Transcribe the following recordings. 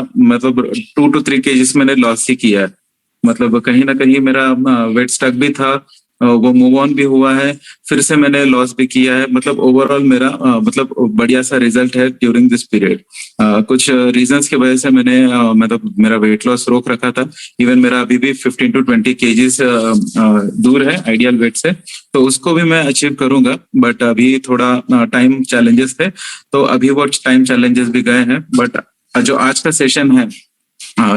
मतलब 2 to 3 kgs मैंने loss ही किया है। मतलब कहीं ना कहीं मेरा वेट स्टक भी था, वो मूव ऑन भी हुआ है, फिर से मैंने लॉस भी किया है। मतलब ओवरऑल मेरा मतलब बढ़िया सा रिजल्ट है ड्यूरिंग दिस पीरियड। कुछ रीजंस की वजह से मैंने मतलब मेरा वेट लॉस रोक रखा था। इवन मेरा अभी भी 15 to 20 kgs दूर है आइडियल वेट से, तो उसको भी मैं अचीव करूंगा। बट अभी थोड़ा टाइम चैलेंजेस थे, तो अभी वो टाइम चैलेंजेस भी गए हैं। बट जो आज का सेशन है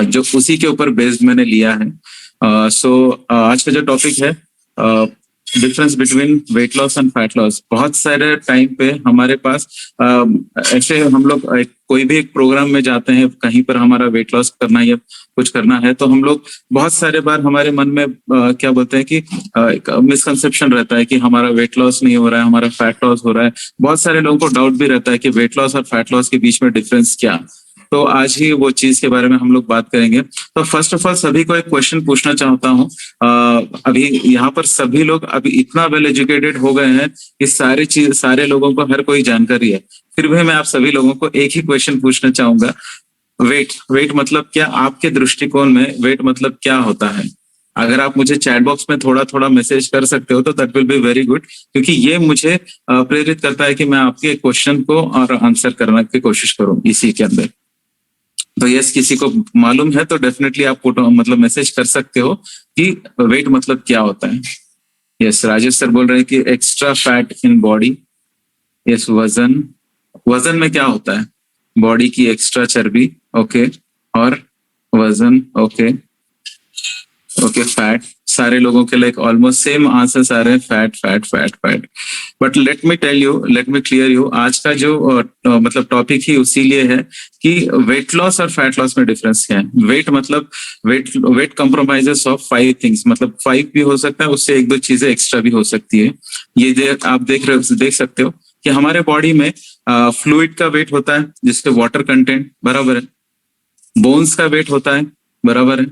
जो उसी के ऊपर बेस्ड मैंने लिया है। सो आज का जो टॉपिक है difference between weight loss and fat loss. बहुत सारे टाइम पे हमारे पास ऐसे हम लोग कोई भी एक प्रोग्राम में जाते हैं, कहीं पर हमारा वेट लॉस करना है या कुछ करना है, तो हम लोग बहुत सारे बार हमारे मन में क्या बोलते हैं कि एक मिसकंसेप्शन रहता है कि हमारा वेट लॉस नहीं हो रहा है, हमारा फैट लॉस हो रहा है। बहुत सारे लोगों को डाउट भी रहता है कि वेट लॉस और फैट लॉस के बीच में डिफरेंस क्या। तो आज ही वो चीज के बारे में हम लोग बात करेंगे। तो फर्स्ट ऑफ ऑल सभी को एक क्वेश्चन पूछना चाहता हूँ। अभी यहाँ पर सभी लोग अभी इतना वेल एजुकेटेड हो गए हैं कि सारे लोगों को हर कोई जानकारी है। फिर भी मैं आप सभी लोगों को एक ही क्वेश्चन पूछना चाहूंगा। वेट मतलब क्या? आपके दृष्टिकोण में वेट मतलब क्या होता है? अगर आप मुझे चैट बॉक्स में थोड़ा थोड़ा मैसेज कर सकते हो तो that will be very good, क्योंकि ये मुझे प्रेरित करता है कि मैं आपके क्वेश्चन को और आंसर करने की कोशिश करूं इसी के अंदर। तो यस, किसी को मालूम है तो डेफिनेटली आप मतलब मैसेज कर सकते हो कि वेट मतलब क्या होता है। यस, राजेश सर बोल रहे हैं कि extra fat in body. Yes, वजन। वजन में क्या होता है? बॉडी की एक्स्ट्रा चर्बी, ओके। और वजन, ओके ओके। फैट, सारे लोगों के लिए ऑलमोस्ट सेम आंसर्स आ रहे हैं, fat fat fat fat. But let me tell you, let me clear you, आज का जो मतलब टॉपिक ही उसी लिए है कि वेट लॉस और फैट लॉस में डिफरेंस क्या है। वेट मतलब वेट कंप्रोमाइजेस ऑफ 5 थिंग्स, मतलब 5 भी हो सकता है, उससे 1-2 चीजें एक्स्ट्रा भी हो सकती है। ये आप देख सकते हो कि हमारे बॉडी में फ्लूइड का वेट होता है जिसके वाटर कंटेंट बराबर है, बोन्स का वेट होता है बराबर है,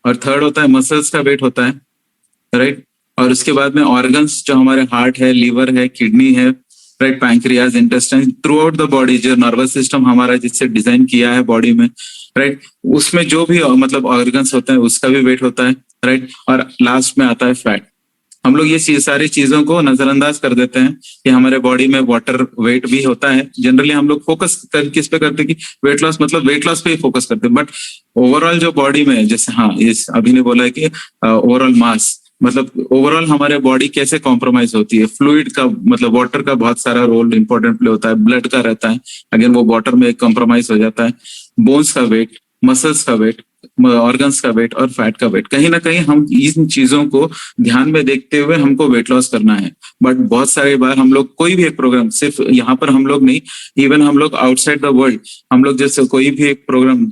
और थर्ड होता है मसल्स का वेट होता है, राइट। और उसके बाद में ऑर्गन्स जो हमारे हार्ट है, लीवर है, किडनी है, right, pancreas, intestine, through out the body जो नर्वस सिस्टम हमारा जिससे डिजाइन किया है बॉडी में, राइट, उसमें जो भी मतलब ऑर्गन्स होते हैं उसका भी वेट होता है, राइट। और लास्ट में आता है फैट। हम लोग ये सारी चीजों को नजरअंदाज कर देते हैं कि हमारे बॉडी में वाटर वेट भी होता है। जनरली हम लोग फोकस किस पे करते हैं कि वेट लॉस, मतलब वेट लॉस पे ही फोकस करते हैं। बट ओवरऑल जो बॉडी में, जैसे हाँ इस अभी ने बोला है कि ओवरऑल मास, मतलब ओवरऑल हमारे बॉडी कैसे कॉम्प्रोमाइज होती है। फ्लूइड का मतलब वाटर का बहुत सारा रोल इंपॉर्टेंट प्ले होता है, ब्लड का रहता है, अगेन वो वाटर में कॉम्प्रोमाइज हो जाता है। बोन्स का वेट, मसल्स का वेट, ऑर्गन्स का वेट और फैट का वेट, कहीं ना कहीं हम इन चीजों को ध्यान में देखते हुए हमको वेट लॉस करना है। बट बहुत सारी बार हम लोग कोई भी एक प्रोग्राम, सिर्फ यहाँ पर हम लोग नहीं, इवन हम लोग आउटसाइड द वर्ल्ड, हम लोग जैसे कोई भी एक programme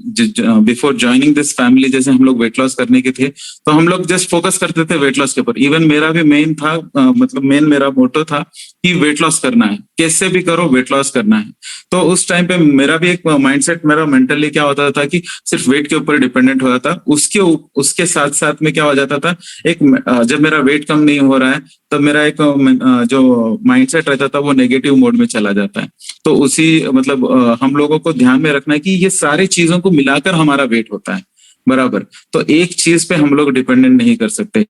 before joining this family, जैसे हम लोग वेट लॉस करने के थे तो हम लोग जस्ट फोकस करते थे वेट लॉस के ऊपर। इवन मेरा भी मेन था, मतलब मेन मेरा मोटो था कि वेट लॉस करना है, कैसे भी करो वेट लॉस करना है। तो उस टाइम पे मेरा भी एक माइंडसेट, मेरा मेंटली क्या होता था कि सिर्फ वेट के ऊपर डिपेंडेंट हो जाता। उसके साथ साथ में क्या हो जाता था, एक जब मेरा वेट कम नहीं हो रहा है तब मेरा एक जो माइंडसेट रहता था वो नेगेटिव मोड में चला जाता है। तो उसी मतलब हम लोगों को ध्यान में रखना है कि ये सारी चीजों को मिलाकर हमारा वेट होता है बराबर। तो एक चीज पे हम लोग डिपेंडेंट नहीं कर सकते।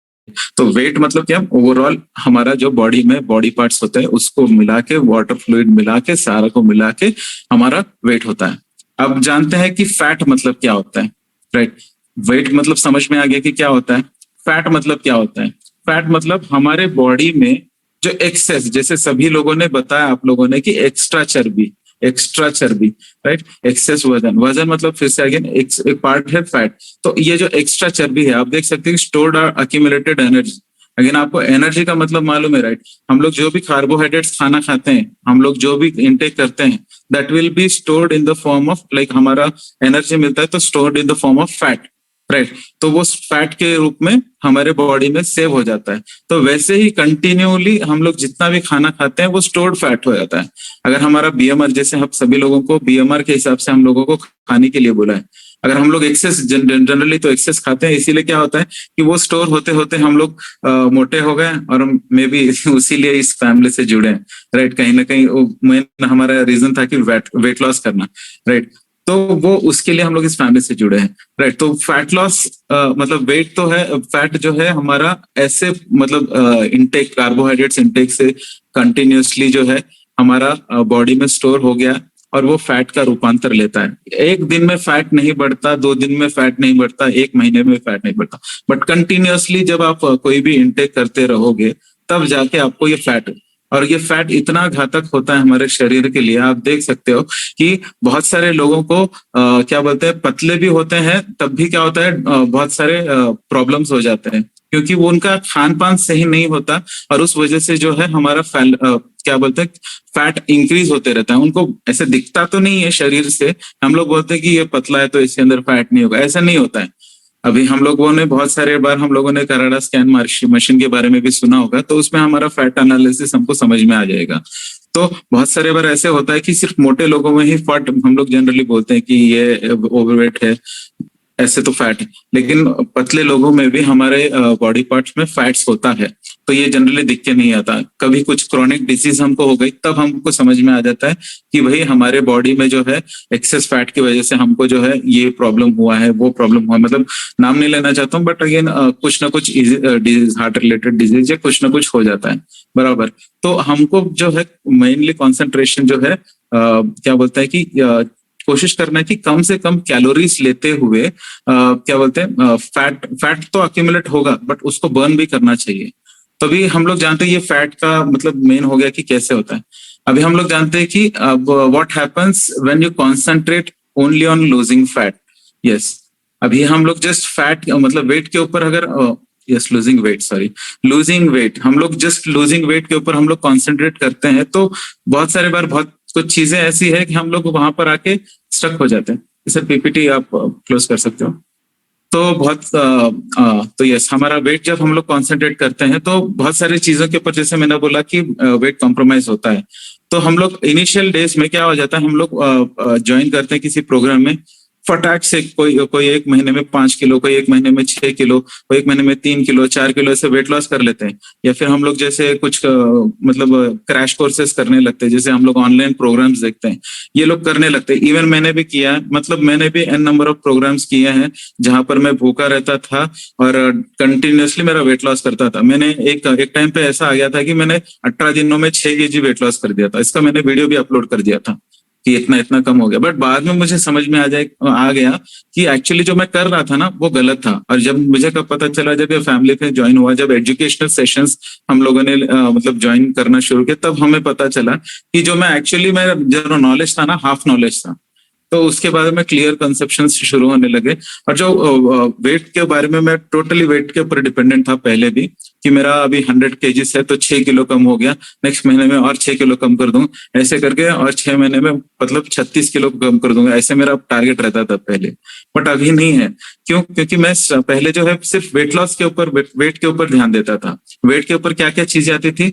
तो वेट मतलब क्या, ओवरऑल हमारा जो बॉडी में बॉडी पार्ट्स होते हैं उसको मिला के, वाटर फ्लूइड मिला के, सारा को मिला के हमारा वेट होता है। अब जानते हैं कि फैट मतलब क्या होता है, राइट। वेट मतलब समझ में आ गया कि क्या होता है। फैट मतलब क्या होता है? फैट मतलब हमारे बॉडी में जो एक्सेस, जैसे सभी लोगों ने बताया आप लोगों ने कि एक्स्ट्रा चर्बी, एक्स्ट्रा चर्बी, राइट, एक्सेस वजन। वजन मतलब फिर से अगेन एक पार्ट है फैट। तो ये जो एक्स्ट्रा चर्बी है आप देख सकते हैं स्टोर्ड और अक्यूमुलेटेड एनर्जी। अगेन आपको एनर्जी का मतलब मालूम है, राइट। हम लोग जो भी कार्बोहाइड्रेट्स खाना खाते हैं, हम लोग जो भी इनटेक करते हैं, that will be stored in the form of, like हमारा एनर्जी मिलता है तो stored in the form of fat, right. तो वो फैट के रूप में हमारे बॉडी में सेव हो जाता है। तो वैसे ही कंटिन्यूली हम लोग जितना भी खाना खाते हैं वो स्टोर्ड फैट हो जाता है। अगर हमारा बीएमआर, जैसे हम सभी लोगों को बीएमआर के हिसाब से हम लोगों को खाने के लिए बोला है, अगर हम लोग एक्सेस जनरली तो एक्सेस खाते हैं, इसीलिए क्या होता है कि वो स्टोर होते होते हम लोग मोटे हो गए और मे बी उसीलिए इस फैमिली से जुड़े हैं, राइट। कहीं ना कहीं मेन हमारा रीजन था कि वेट लॉस करना, राइट। तो वो उसके लिए हम लोग इस फैमिली से जुड़े हैं, राइट। तो फैट लॉस मतलब वेट तो है, फैट जो है हमारा ऐसे मतलब इनटेक, कार्बोहाइड्रेट्स इनटेक से कंटिन्यूअसली जो है हमारा बॉडी में स्टोर हो गया और वो फैट का रूपांतर लेता है। एक दिन में फैट नहीं बढ़ता, 2 दिन में फैट नहीं बढ़ता, 1 महीने में फैट नहीं बढ़ता, बट कंटिन्यूअसली जब आप कोई भी इनटेक करते रहोगे तब जाके आपको ये फैट, और ये फैट इतना घातक होता है हमारे शरीर के लिए। आप देख सकते हो कि बहुत सारे लोगों को क्या बोलते हैं, पतले भी होते हैं तब भी क्या होता है, बहुत सारे प्रॉब्लम्स हो जाते हैं क्योंकि वो उनका खान पान सही नहीं होता, और उस वजह से जो है हमारा क्या बोलते हैं, फैट इंक्रीज होते रहता है। उनको ऐसे दिखता तो नहीं है शरीर से, हम लोग बोलते हैं कि ये पतला है तो इसके अंदर फैट नहीं होगा, ऐसा नहीं होता है। अभी हम लोगों ने बहुत सारे बार हम लोगों ने कराडा स्कैन मशीन के बारे में भी सुना होगा, तो उसमें हमारा फैट एनालिसिस हमको समझ में आ जाएगा। तो बहुत सारे बार ऐसे होता है कि सिर्फ मोटे लोगों में ही फैट, हम लोग जनरली बोलते हैं कि ये ओवरवेट है, ऐसे तो फैट है, लेकिन पतले लोगों में भी हमारे बॉडी पार्ट्स में फैट्स होता है। तो ये जनरली दिख के नहीं आता, कभी कुछ क्रॉनिक डिसीज हमको हो गई तब हमको समझ में आ जाता है कि भाई हमारे बॉडी में जो है एक्सेस फैट की वजह से हमको जो है ये प्रॉब्लम हुआ है, वो प्रॉब्लम हुआ है। मतलब नाम नहीं लेना चाहता हूँ, बट अगेन कुछ ना कुछ डिजीज, हार्ट रिलेटेड डिजीज या कुछ ना कुछ हो जाता है, बराबर। तो हमको जो है मेनली कॉन्सेंट्रेशन जो है क्या बोलता है कि कोशिश करना है कि कम से कम कैलोरीज लेते हुए क्या बोलते हैं, फैट तो अक्यूमुलेट होगा बट उसको बर्न भी करना चाहिए। तभी हम लोग जानते हैं ये फैट का मतलब मेन हो गया कि कैसे होता है। अभी हम लोग जानते हैं कि what happens when you concentrate only on losing fat. Yes, अभी हम लोग जस्ट फैट मतलब वेट के ऊपर अगर yes losing weight, sorry losing weight, हम लोग जस्ट लूजिंग वेट के ऊपर हम लोग कॉन्सेंट्रेट करते हैं तो बहुत सारे बार बहुत कुछ चीजें ऐसी है कि हम लोग वहां पर आके स्टक हो जाते हैं। सर पीपीटी आप क्लोज कर सकते हो। तो बहुत तो यस, हमारा वेट जब हम लोग कॉन्सेंट्रेट करते हैं तो बहुत सारी चीजों के ऊपर, जैसे मैंने बोला कि वेट कॉम्प्रोमाइज होता है। तो हम लोग इनिशियल डेज में क्या हो जाता है, हम लोग ज्वाइन करते हैं किसी प्रोग्राम में, फटाक से कोई 1 महीने में 5 किलो, कोई 1 महीने में 6 किलो, कोई 1 महीने में 3 किलो 4 किलो ऐसे वेट लॉस कर लेते हैं। या फिर हम लोग जैसे कुछ मतलब क्रैश कोर्सेस करने लगते हैं, जैसे हम लोग ऑनलाइन प्रोग्राम्स देखते हैं, ये लोग करने लगते हैं। इवन मैंने भी किया है, मतलब मैंने भी एन नंबर ऑफ प्रोग्राम्स किए हैं जहां पर मैं भूखा रहता था और कंटिन्यूअसली मेरा वेट लॉस करता था। मैंने एक टाइम पे ऐसा आ गया था कि मैंने 18 दिनों में 6 kg वेट लॉस कर दिया था। इसका मैंने वीडियो भी अपलोड कर दिया था कि इतना इतना कम हो गया। बट बाद में मुझे समझ में आ गया कि एक्चुअली जो मैं कर रहा था ना वो गलत था। और जब मुझे कब पता चला, जब ये फैमिली में ज्वाइन हुआ, जब एजुकेशनल सेशंस हम लोगों ने मतलब ज्वाइन करना शुरू किया, तब हमें पता चला कि जो मैं एक्चुअली मेरा जो नॉलेज था ना, हाफ नॉलेज था। तो उसके बाद में क्लियर कंसेप्शन शुरू होने लगे। और जो वेट के बारे में, मैं टोटली वेट के ऊपर डिपेंडेंट था पहले भी, कि मेरा अभी 100 kg है तो 6 किलो कम हो गया, नेक्स्ट महीने में और 6 किलो कम कर दूं, ऐसे करके और 6 महीने में मतलब 36 किलो कम कर दूंगा, ऐसे मेरा टारगेट रहता था पहले। बट अभी नहीं है। क्यों? क्योंकि मैं पहले जो है सिर्फ वेट लॉस के ऊपर, वेट के ऊपर ध्यान देता था। वेट के ऊपर क्या क्या चीजें आती थी,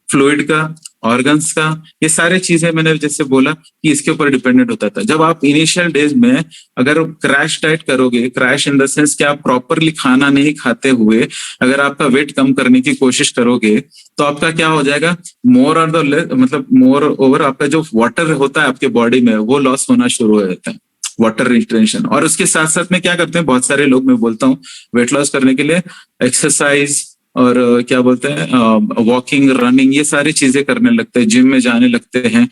फ्लूइड का, ऑर्गन्स का, ये सारे चीजें मैंने जैसे बोला कि इसके ऊपर डिपेंडेंट होता था। जब आप इनिशियल डेज में अगर क्रैश डाइट करोगे, क्रैश इन द सेंस कि आप प्रॉपरली खाना नहीं खाते हुए अगर आपका वेट कम करने की कोशिश करोगे, तो आपका क्या हो जाएगा, मोर और द मतलब मोर ओवर आपका जो वाटर होता है आपके बॉडी में वो लॉस होना शुरू हो जाता है, वाटर रिटेंशन। और उसके साथ साथ में क्या करते हैं बहुत सारे लोग, मैं बोलता हूँ वेट लॉस करने के लिए एक्सरसाइज और क्या बोलते हैं वॉकिंग, रनिंग, ये सारी चीजें करने लगते हैं, जिम में जाने लगते हैं।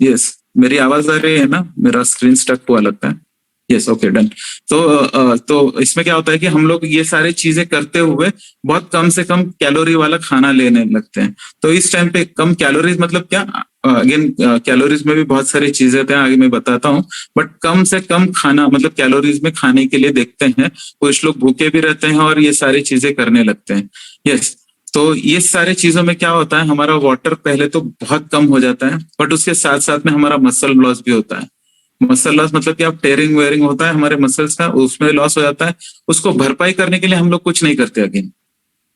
यस, मेरी आवाज आ रही है ना? मेरा स्क्रीन स्टक हुआ लगता है। Yes, okay, done. तो इसमें क्या होता है कि हम लोग ये सारी चीजें करते हुए बहुत कम से कम कैलोरी वाला खाना लेने लगते हैं। तो इस टाइम पे कम कैलोरीज मतलब क्या, अगेन कैलोरीज में भी बहुत सारी चीजें होते हैं, आगे मैं बताता हूँ। बट कम से कम खाना मतलब कैलोरीज में खाने के लिए देखते हैं। कुछ लोग भूखे भी रहते हैं और ये सारी चीजें करने लगते हैं। यस, तो ये सारी चीजों में क्या होता है, हमारा वाटर पहले तो बहुत कम हो जाता है, बट उसके साथ साथ में हमारा मसल लॉस भी होता है। मसल लॉस मतलब कि आप टेयरिंग वेयरिंग होता है हमारे मसल्स का, उसमें लॉस हो जाता है। उसको भरपाई करने के लिए हम लोग कुछ नहीं करते। अगेन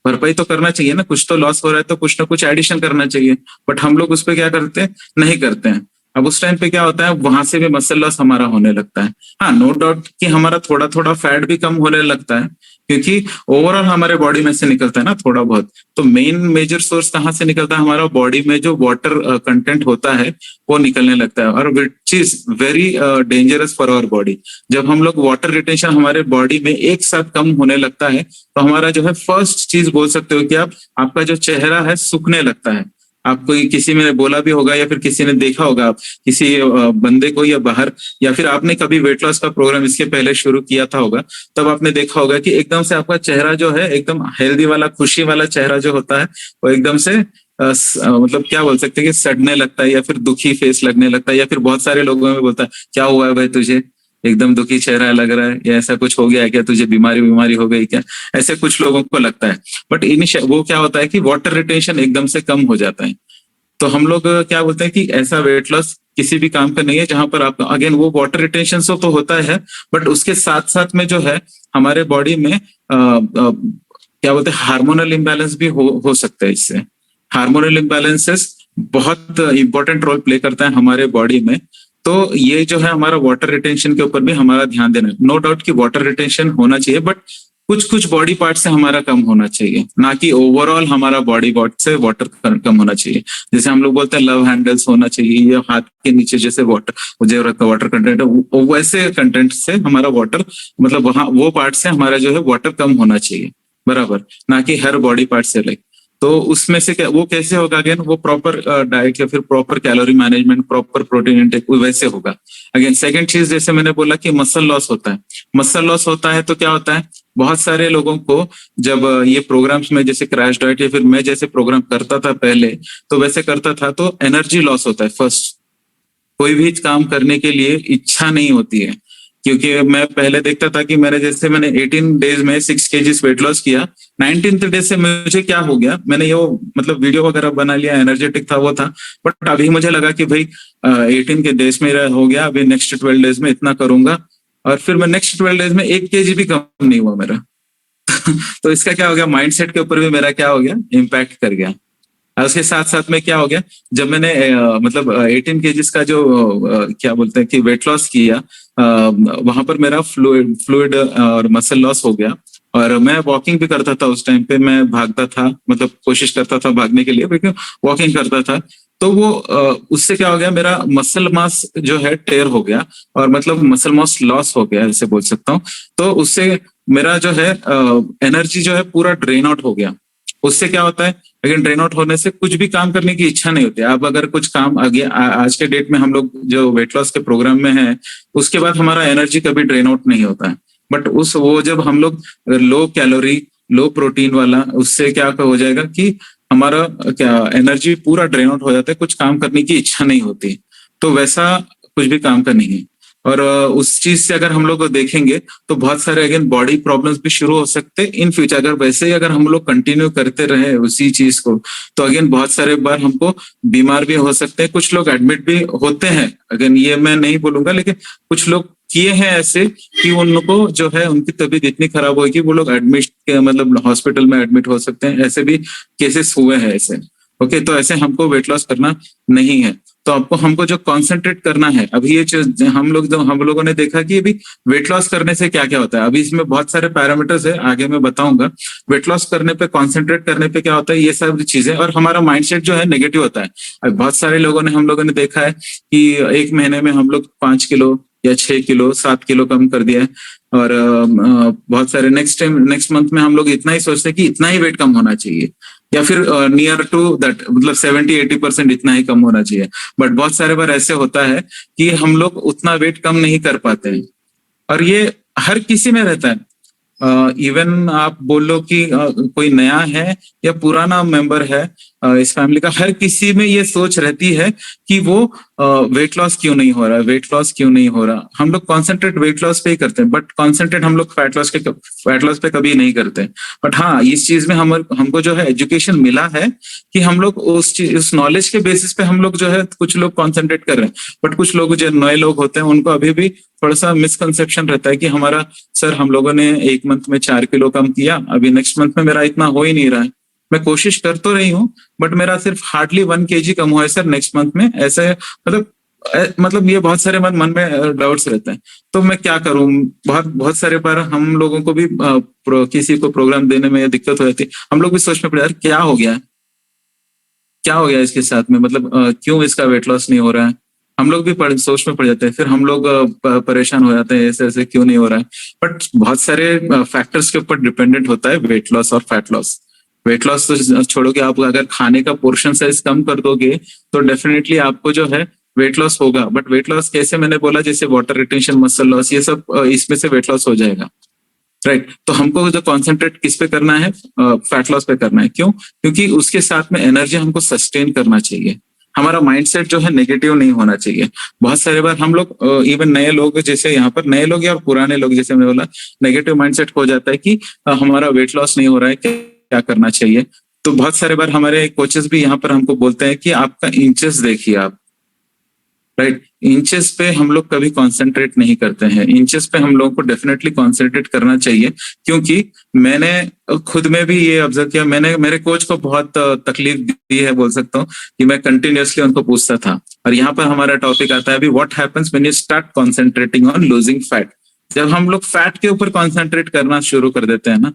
भरपाई तो करना चाहिए ना, कुछ तो लॉस हो रहा है तो कुछ ना कुछ एडिशन करना चाहिए, बट हम लोग उस पर क्या करते हैं, नहीं करते हैं। अब उस टाइम पे क्या होता है, वहां से भी मसल लॉस हमारा होने लगता है। हाँ, नो डाउट कि हमारा थोड़ा थोड़ा फैट भी कम होने लगता है, क्योंकि ओवरऑल हमारे बॉडी में से निकलता है ना थोड़ा बहुत। तो मेन मेजर सोर्स कहाँ से निकलता है, हमारा बॉडी में जो वाटर कंटेंट होता है वो निकलने लगता है, और which is very dangerous for our body. जब हम लोग वाटर रिटेंशन हमारे बॉडी में एक साथ कम होने लगता है, तो हमारा जो है फर्स्ट चीज बोल सकते हो कि आपका जो चेहरा है सूखने लगता है। आपको किसी ने बोला भी होगा या फिर किसी ने देखा होगा, आप किसी बंदे को या बाहर, या फिर आपने कभी वेट लॉस का प्रोग्राम इसके पहले शुरू किया था होगा, तब आपने देखा होगा कि एकदम से आपका चेहरा जो है एकदम हेल्दी वाला, खुशी वाला चेहरा जो होता है वो एकदम से मतलब क्या बोल सकते हैं कि सड़ने लगता है, या फिर दुखी फेस लगने लगता है, या फिर बहुत सारे लोगों में बोलता है क्या हुआ है भाई तुझे, एकदम दुखी चेहरा लग रहा है, या ऐसा कुछ हो गया है क्या, तुझे बीमारी हो गई क्या, ऐसे कुछ लोगों को लगता है। बट वो क्या होता है कि वाटर रिटेंशन एकदम से कम हो जाता है। तो हम लोग क्या बोलते हैं कि ऐसा वेट लॉस किसी भी काम का नहीं है जहां पर आप अगेन वो वाटर रिटेंशन तो होता है, बट उसके साथ साथ में जो है हमारे बॉडी में क्या बोलते हैं हार्मोनल इम्बैलेंस भी हो सकता है। इससे हार्मोनल इम्बैलेंसेस बहुत इंपॉर्टेंट रोल प्ले करता है हमारे बॉडी में। तो ये जो है हमारा वाटर रिटेंशन के ऊपर भी हमारा ध्यान देना है। नो डाउट कि वाटर रिटेंशन होना चाहिए, बट कुछ कुछ बॉडी पार्ट से हमारा कम होना चाहिए, ना कि ओवरऑल हमारा बॉडी पार्ट से वाटर कम होना चाहिए। जैसे हम लोग बोलते हैं लव हैंडल्स होना चाहिए, या हाथ के नीचे जैसे वाटर जो वाटर कंटेंट है वैसे कंटेंट से हमारा वाटर, मतलब वहां वो पार्ट से हमारा जो है वाटर कम होना चाहिए, बराबर, ना कि हर बॉडी पार्ट से लाइक। तो उसमें से क्या वो कैसे होगा, अगेन वो प्रॉपर डाइट या फिर proper calorie management, proper protein intake वैसे होगा। अगेन सेकंड चीज, जैसे मैंने बोला कि मसल लॉस होता है। मसल लॉस होता है तो क्या होता है, बहुत सारे लोगों को जब ये प्रोग्राम्स में जैसे क्रैश डाइट या फिर मैं जैसे प्रोग्राम करता था पहले, तो वैसे करता था तो एनर्जी लॉस होता है। फर्स्ट कोई भी काम करने के लिए इच्छा नहीं होती है, क्योंकि मैं पहले देखता था कि मैंने 18 डेज में 6 केजीज वेट लॉस किया। 19th डे से मुझे क्या हो गया, मैंने ये मतलब वीडियो वगैरह बना लिया, एनर्जेटिक था वो था, बट अभी मुझे लगा कि भाई 18 के डेज में हो गया, अभी नेक्स्ट 12 डेज में इतना करूंगा, और फिर मैं नेक्स्ट 12 डेज में 1 केजी भी कम नहीं हुआ मेरा। तो इसका क्या हो गया, माइंडसेट के ऊपर भी मेरा क्या हो गया, इम्पैक्ट कर गया। और उसके साथ साथ में क्या हो गया, जब मैंने मतलब 18 केजीज का जो क्या बोलते हैं कि वेट लॉस किया, वहां पर मेरा फ्लूइड और मसल लॉस हो गया। और मैं वॉकिंग भी करता था उस टाइम पे, मैं भागता था, मतलब कोशिश करता था भागने के लिए, लेकिन वॉकिंग करता था। तो वो उससे क्या हो गया, मेरा मसल मास जो है टेयर हो गया, और मतलब मसल मास लॉस हो गया ऐसे बोल सकता हूँ। तो उससे मेरा जो है एनर्जी जो है पूरा ड्रेन आउट हो गया। उससे क्या होता है, लेकिन ड्रेन आउट होने से कुछ भी काम करने की इच्छा नहीं होती। अब अगर कुछ काम आगे आज के डेट में हम लोग जो वेट लॉस के प्रोग्राम में है, उसके बाद हमारा एनर्जी कभी ड्रेन आउट नहीं होता है। बट वो जब हम लोग लो कैलोरी लो प्रोटीन वाला, उससे क्या हो जाएगा कि हमारा क्या एनर्जी पूरा ड्रेन आउट हो जाता है, कुछ काम करने की इच्छा नहीं होती। तो वैसा कुछ भी काम का नहीं है। और उस चीज से अगर हम लोग देखेंगे तो बहुत सारे अगेन बॉडी प्रॉब्लम्स भी शुरू हो सकते हैं इन फ्यूचर। अगर वैसे ही अगर हम लोग कंटिन्यू करते रहे उसी चीज को, तो अगेन बहुत सारे बार हमको बीमार भी हो सकते हैं। कुछ लोग एडमिट भी होते हैं, अगेन ये मैं नहीं बोलूंगा, लेकिन कुछ लोग किए हैं ऐसे कि उनको जो है उनकी तबीयत इतनी खराब होगी वो लोग एडमिट मतलब हॉस्पिटल में एडमिट हो सकते हैं। ऐसे भी केसेस हुए हैं ऐसे। ओके, तो ऐसे हमको वेट लॉस करना नहीं है। तो हमको जो कॉन्सेंट्रेट करना है, अभी ये हम लोगों ने देखा कि अभी वेट लॉस करने से क्या क्या होता है। अभी इसमें बहुत सारे पैरामीटर्स है, आगे मैं बताऊंगा। वेट लॉस करने पे, कॉन्सेंट्रेट करने पे क्या होता है, ये सब चीजें, और हमारा माइंडसेट जो है नेगेटिव होता है। अब बहुत सारे हम लोगों ने देखा है कि 1 महीने में हम लोग 5 किलो या 6 किलो 7 किलो कम कर दिया है, और बहुत सारे नेक्स्ट मंथ में हम लोग इतना ही सोचते हैं कि इतना ही वेट कम होना चाहिए, या फिर नियर टू दैट, मतलब 70-80% इतना ही कम होना चाहिए। बट बहुत सारे बार ऐसे होता है कि हम लोग उतना वेट कम नहीं कर पाते हैं, और ये हर किसी में रहता है। इवन आप बोल लो कि कोई नया है या पुराना मेंबर है इस फैमिली का, हर किसी में ये सोच रहती है कि वो वेट लॉस क्यों नहीं हो रहा है, वेट लॉस क्यों नहीं हो रहा। हम लोग कॉन्सेंट्रेट वेट लॉस पे ही करते हैं, बट कॉन्सेंट्रेट हम लोग फैट लॉस पे कभी नहीं करते। बट हाँ, इस चीज में हमको जो है एजुकेशन मिला है कि हम लोग उस नॉलेज के बेसिस पे हम लोग जो है कुछ लोग कॉन्सेंट्रेट कर रहे हैं। बट कुछ लोग जो नए लोग होते हैं उनको अभी भी थोड़ा सा मिसकंसेप्शन रहता है कि हमारा सर हम लोगों ने 1 मंथ में 4 किलो कम किया, अभी नेक्स्ट मंथ में मेरा इतना हो ही नहीं रहा है। मैं कोशिश कर तो रही हूँ, बट मेरा सिर्फ हार्डली 1 kg कम हुआ है सर नेक्स्ट मंथ में। ऐसे मतलब मतलब ये बहुत सारे मन में डाउट्स रहते हैं, तो मैं क्या करूं। बहुत बहुत सारे बार हम लोगों को भी किसी को प्रोग्राम देने में दिक्कत हो जाती है, हम लोग भी सोच में पड़े यार क्या हो गया, क्या हो गया इसके साथ में, मतलब क्यों इसका वेट लॉस नहीं हो रहा है। हम लोग भी सोच में पड़ जाते हैं, फिर हम लोग परेशान हो जाते हैं, ऐसे ऐसे क्यों नहीं हो रहा है। बट बहुत सारे फैक्टर्स के ऊपर डिपेंडेंट होता है वेट लॉस और फैट लॉस। वेट लॉस तो छोड़ोगे, आप अगर खाने का पोर्शन साइज कम कर दोगे तो डेफिनेटली आपको जो है वेट लॉस होगा। बट वेट लॉस कैसे, मैंने बोला जैसे वाटर रिटेंशन, मसल लॉस, ये सब इसमें से वेट लॉस हो जाएगा, राइट। तो हमको जो कॉन्सेंट्रेट किस पे करना है, फैट लॉस पे करना है। क्यों? क्योंकि उसके साथ में एनर्जी हमको सस्टेन करना चाहिए, हमारा माइंडसेट जो है नेगेटिव नहीं होना चाहिए। बहुत सारे बार हम लोग इवन नए लोग, जैसे यहाँ पर नए लोग या पुराने लोग, जैसे मैंने बोला नेगेटिव माइंडसेट हो जाता है कि हमारा वेट लॉस नहीं हो रहा है, क्या करना चाहिए। तो बहुत सारे बार हमारे कोचेस भी यहाँ पर हमको बोलते हैं कि आपका इंचेस देखिए आप, राइट। इंचेस पे हम लोग कभी कंसंट्रेट नहीं करते हैं, इंचेस पे हम लोगों को डेफिनेटली कंसंट्रेट करना चाहिए। क्योंकि मैंने खुद में भी ये ऑब्जर्व किया, मैंने मेरे कोच को बहुत तकलीफ दी है, बोल सकता हूँ कि मैं कंटिन्यूअसली उनको पूछता था। और यहाँ पर हमारा टॉपिक आता है अभी, what happens when you start concentrating on losing fat. जब हम लोग फैट के ऊपर कॉन्सेंट्रेट करना शुरू कर देते हैं ना,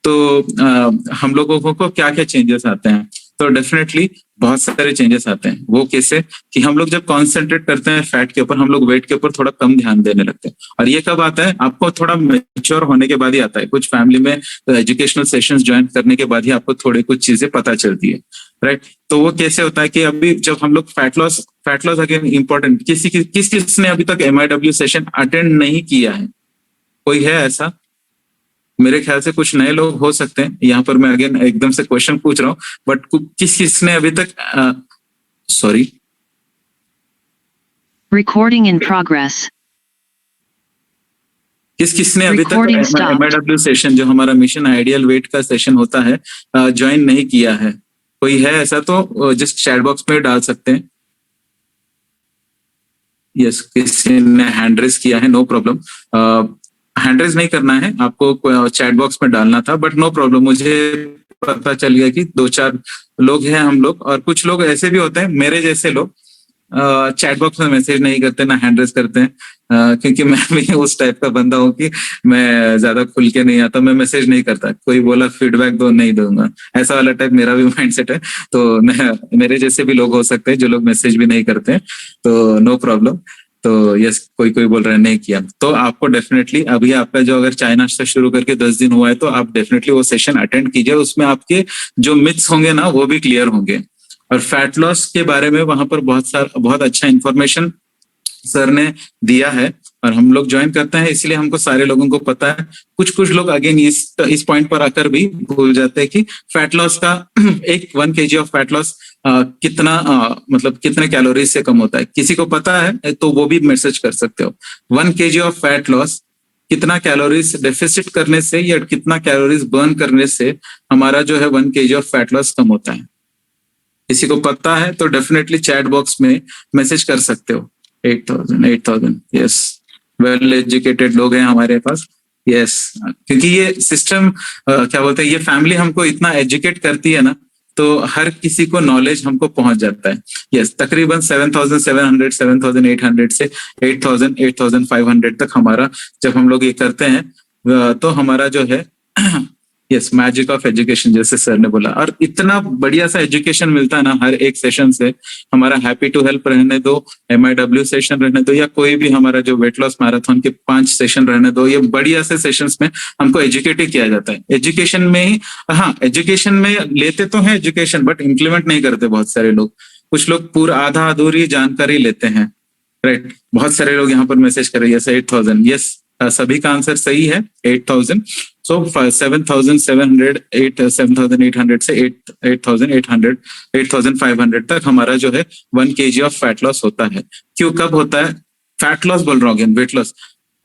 तो हम लोगों को क्या क्या चेंजेस आते हैं। तो डेफिनेटली बहुत सारे चेंजेस आते हैं। वो कैसे कि हम लोग जब कॉन्सेंट्रेट करते हैं फैट के ऊपर, हम लोग वेट के ऊपर थोड़ा कम ध्यान देने लगते हैं। और ये कब आता है, आपको थोड़ा मेच्योर होने के बाद ही आता है। कुछ फैमिली में एजुकेशनल सेशंस ज्वाइन करने के बाद ही आपको थोड़ी कुछ चीजें पता चलती है, राइट। तो वो कैसे होता है कि अभी जब हम लोग फैट लॉस अगेन इंपॉर्टेंट, किसने अभी तक MIW सेशन अटेंड नहीं किया है? कोई है ऐसा? मेरे ख्याल से कुछ नए लोग हो सकते हैं। यहाँ पर मैं अगेन एकदम से क्वेश्चन पूछ रहा हूँ, बट किसने अभी तक, सॉरी, रिकॉर्डिंग इन प्रोग्रेस, किसने अभी तक MIW सेशन, जो हमारा मिशन आइडियल वेट का सेशन होता है, ज्वाइन नहीं किया है? कोई है ऐसा तो जस्ट चैट बॉक्स में डाल सकते हैं। यस, किसी ने हैंड रेज किया है, नो प्रॉब्लम। हैंड रेज नहीं करना है आपको, चैट बॉक्स में डालना था, बट नो प्रॉब्लम। मुझे पता चल गया कि 2-4 लोग हैं हम लोग, और कुछ लोग ऐसे भी होते हैं मेरे जैसे लोग, चैट बॉक्स में मैसेज नहीं करते ना हैंड रेज करते हैं, क्योंकि मैं भी उस टाइप का बंदा हूँ कि मैं ज्यादा खुल के नहीं आता, मैं मैसेज नहीं करता। कोई बोला फीडबैक दो, नहीं दूंगा, ऐसा वाला टाइप मेरा भी माइंडसेट है। तो मेरे जैसे भी लोग हो सकते हैं जो लोग मैसेज भी नहीं करते हैं, तो नो प्रॉब्लम। तो यस, कोई बोल रहा है नहीं किया, तो आपको डेफिनेटली अभी आपका जो अगर चाय नाश्ता शुरू करके 10 दिन हुआ है, तो आप डेफिनेटली वो सेशन अटेंड कीजिए। उसमें आपके जो मिथ्स होंगे ना, वो भी क्लियर होंगे। और फैट लॉस के बारे में वहां पर बहुत अच्छा इंफॉर्मेशन सर ने दिया है, और हम लोग ज्वाइन करते हैं, इसलिए हमको सारे लोगों को पता है। कुछ लोग अगेन इस पॉइंट पर आकर भी भूल जाते हैं कि फैट लॉस का एक 1 kg ऑफ फैट लॉस कितना मतलब कितने कैलोरीज से कम होता है। किसी को पता है तो वो भी मैसेज कर सकते हो। 1 kg ऑफ फैट लॉस कितना कैलोरीज डेफिसिट करने से या कितना कैलोरीज बर्न करने से हमारा जो है 1 kg ऑफ फैट लॉस कम होता है। किसी को पता है तो डेफिनेटली चैट बॉक्स में मैसेज कर सकते हो। 8,000 यस, वेल एजुकेटेड लोग हैं हमारे पास। यस, क्योंकि ये सिस्टम क्या बोलते हैं, ये फैमिली हमको इतना एजुकेट करती है ना, तो हर किसी को नॉलेज हमको पहुंच जाता है। यस, तकरीबन 7,700 7,800 से 8,000 8,500 तक हमारा जब हम लोग ये करते हैं तो हमारा जो है यस, मैजिक ऑफ एजुकेशन जैसे सर ने बोला। और इतना बढ़िया सा एजुकेशन मिलता है ना हर एक सेशन से। हमारा हैप्पी टू हेल्प रहने दो, MIW सेशन रहने दो, या कोई भी हमारा जो वेट लॉस मैराथन के 5 सेशन रहने दो, ये बढ़िया से सेशंस में हमको एजुकेट ही किया जाता है। एजुकेशन में ही, हाँ, एजुकेशन में लेते तो है एजुकेशन, बट इम्प्लीमेंट नहीं करते बहुत सारे लोग। कुछ लोग पूरा आधा अधूरी जानकारी लेते हैं, राइट। बहुत सारे लोग यहाँ पर मैसेज कर रहे हैं 8,000, यस, सभी का आंसर सही है, 8,000। सो 7,700 7,800 से 8,800 8,500 तक हमारा जो है 1 kg ऑफ फैट लॉस होता है। क्यों, कब होता है? फैट लॉस बोल रहा हूँ, वेट लॉस।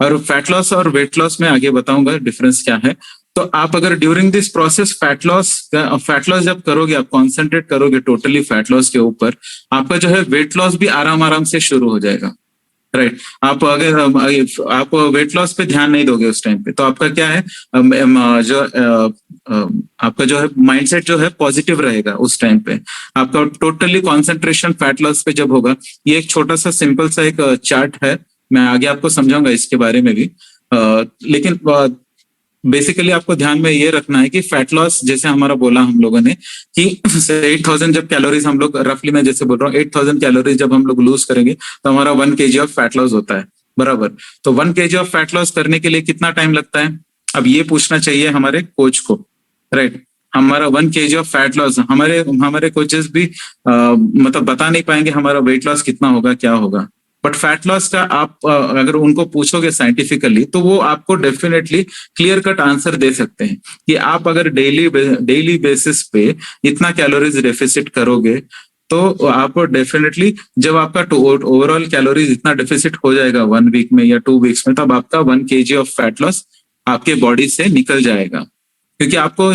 और फैट लॉस और वेट लॉस में आगे बताऊंगा डिफरेंस क्या है। तो आप अगर during this process fat loss जब करोगे, आप कॉन्सेंट्रेट करोगे टोटली फैट लॉस के ऊपर, आपका जो है वेट लॉस भी आराम से शुरू हो जाएगा, राइट। आप अगर आप वेट लॉस पे ध्यान नहीं दोगे उस टाइम पे, तो आपका क्या है, जो आपका जो है माइंडसेट जो है पॉजिटिव रहेगा उस टाइम पे। आपका टोटली कंसंट्रेशन फैट लॉस पे जब होगा, ये एक छोटा सा सिंपल सा एक चार्ट है, मैं आगे आपको समझाऊंगा इसके बारे में भी। लेकिन बेसिकली आपको ध्यान में ये रखना है कि फैट लॉस जैसे हमारा बोला हम लोगों ने कि 8000 जब कैलोरीज हम लोग रफली, मैं जैसे बोल रहा हूँ 8000 कैलोरीज जब हम लोग लूज करेंगे तो हमारा 1 kg ऑफ फैट लॉस होता है, बराबर। तो 1 kg ऑफ फैट लॉस करने के लिए कितना टाइम लगता है, अब ये पूछना चाहिए हमारे कोच को, राइट। हमारा 1 kg ऑफ फैट लॉस, हमारे कोचेस भी मतलब बता नहीं पाएंगे हमारा वेट लॉस कितना होगा, क्या होगा। बट फैट लॉस का आप अगर उनको पूछोगे साइंटिफिकली तो वो आपको डेफिनेटली क्लियर कट आंसर दे सकते हैं कि आप अगर डेली बेसिस पे इतना कैलोरीज डेफिसिट करोगे तो आपको डेफिनेटली जब आपका ओवरऑल कैलोरीज इतना डेफिसिट हो जाएगा 1 वीक में या 2 वीक्स में, तब आपका 1 kg ऑफ फैट लॉस आपके बॉडी से निकल जाएगा। क्योंकि आपको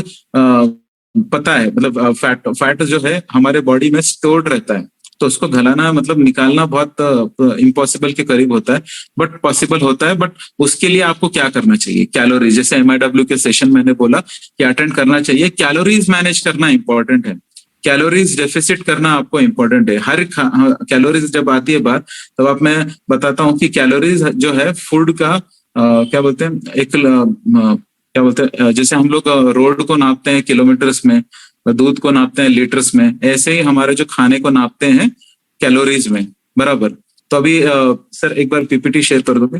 पता है मतलब फैट जो है हमारे बॉडी में स्टोर्ड रहता है, तो उसको गलाना मतलब निकालना बहुत इम्पॉसिबल के करीब होता है, बट पॉसिबल होता है। बट उसके लिए आपको क्या करना चाहिए, कैलोरीज, जैसे MIW के सेशन मैंने बोला कि अटेंड करना चाहिए। कैलोरीज मैनेज करना इंपॉर्टेंट है, कैलोरीज डेफिसिट करना आपको इंपॉर्टेंट है। हर कैलोरीज जब आती है बात, तब आप मैं बताता हूँ कि कैलोरीज जो है फूड का क्या बोलते हैं, एक क्या बोलते हैं, जैसे हम लोग रोड को नापते हैं किलोमीटर्स में, दूध को नापते हैं लीटर्स में, ऐसे ही हमारे जो खाने को नापते हैं कैलोरीज में, बराबर। तो अभी सर एक बार PPT शेयर कर दोगे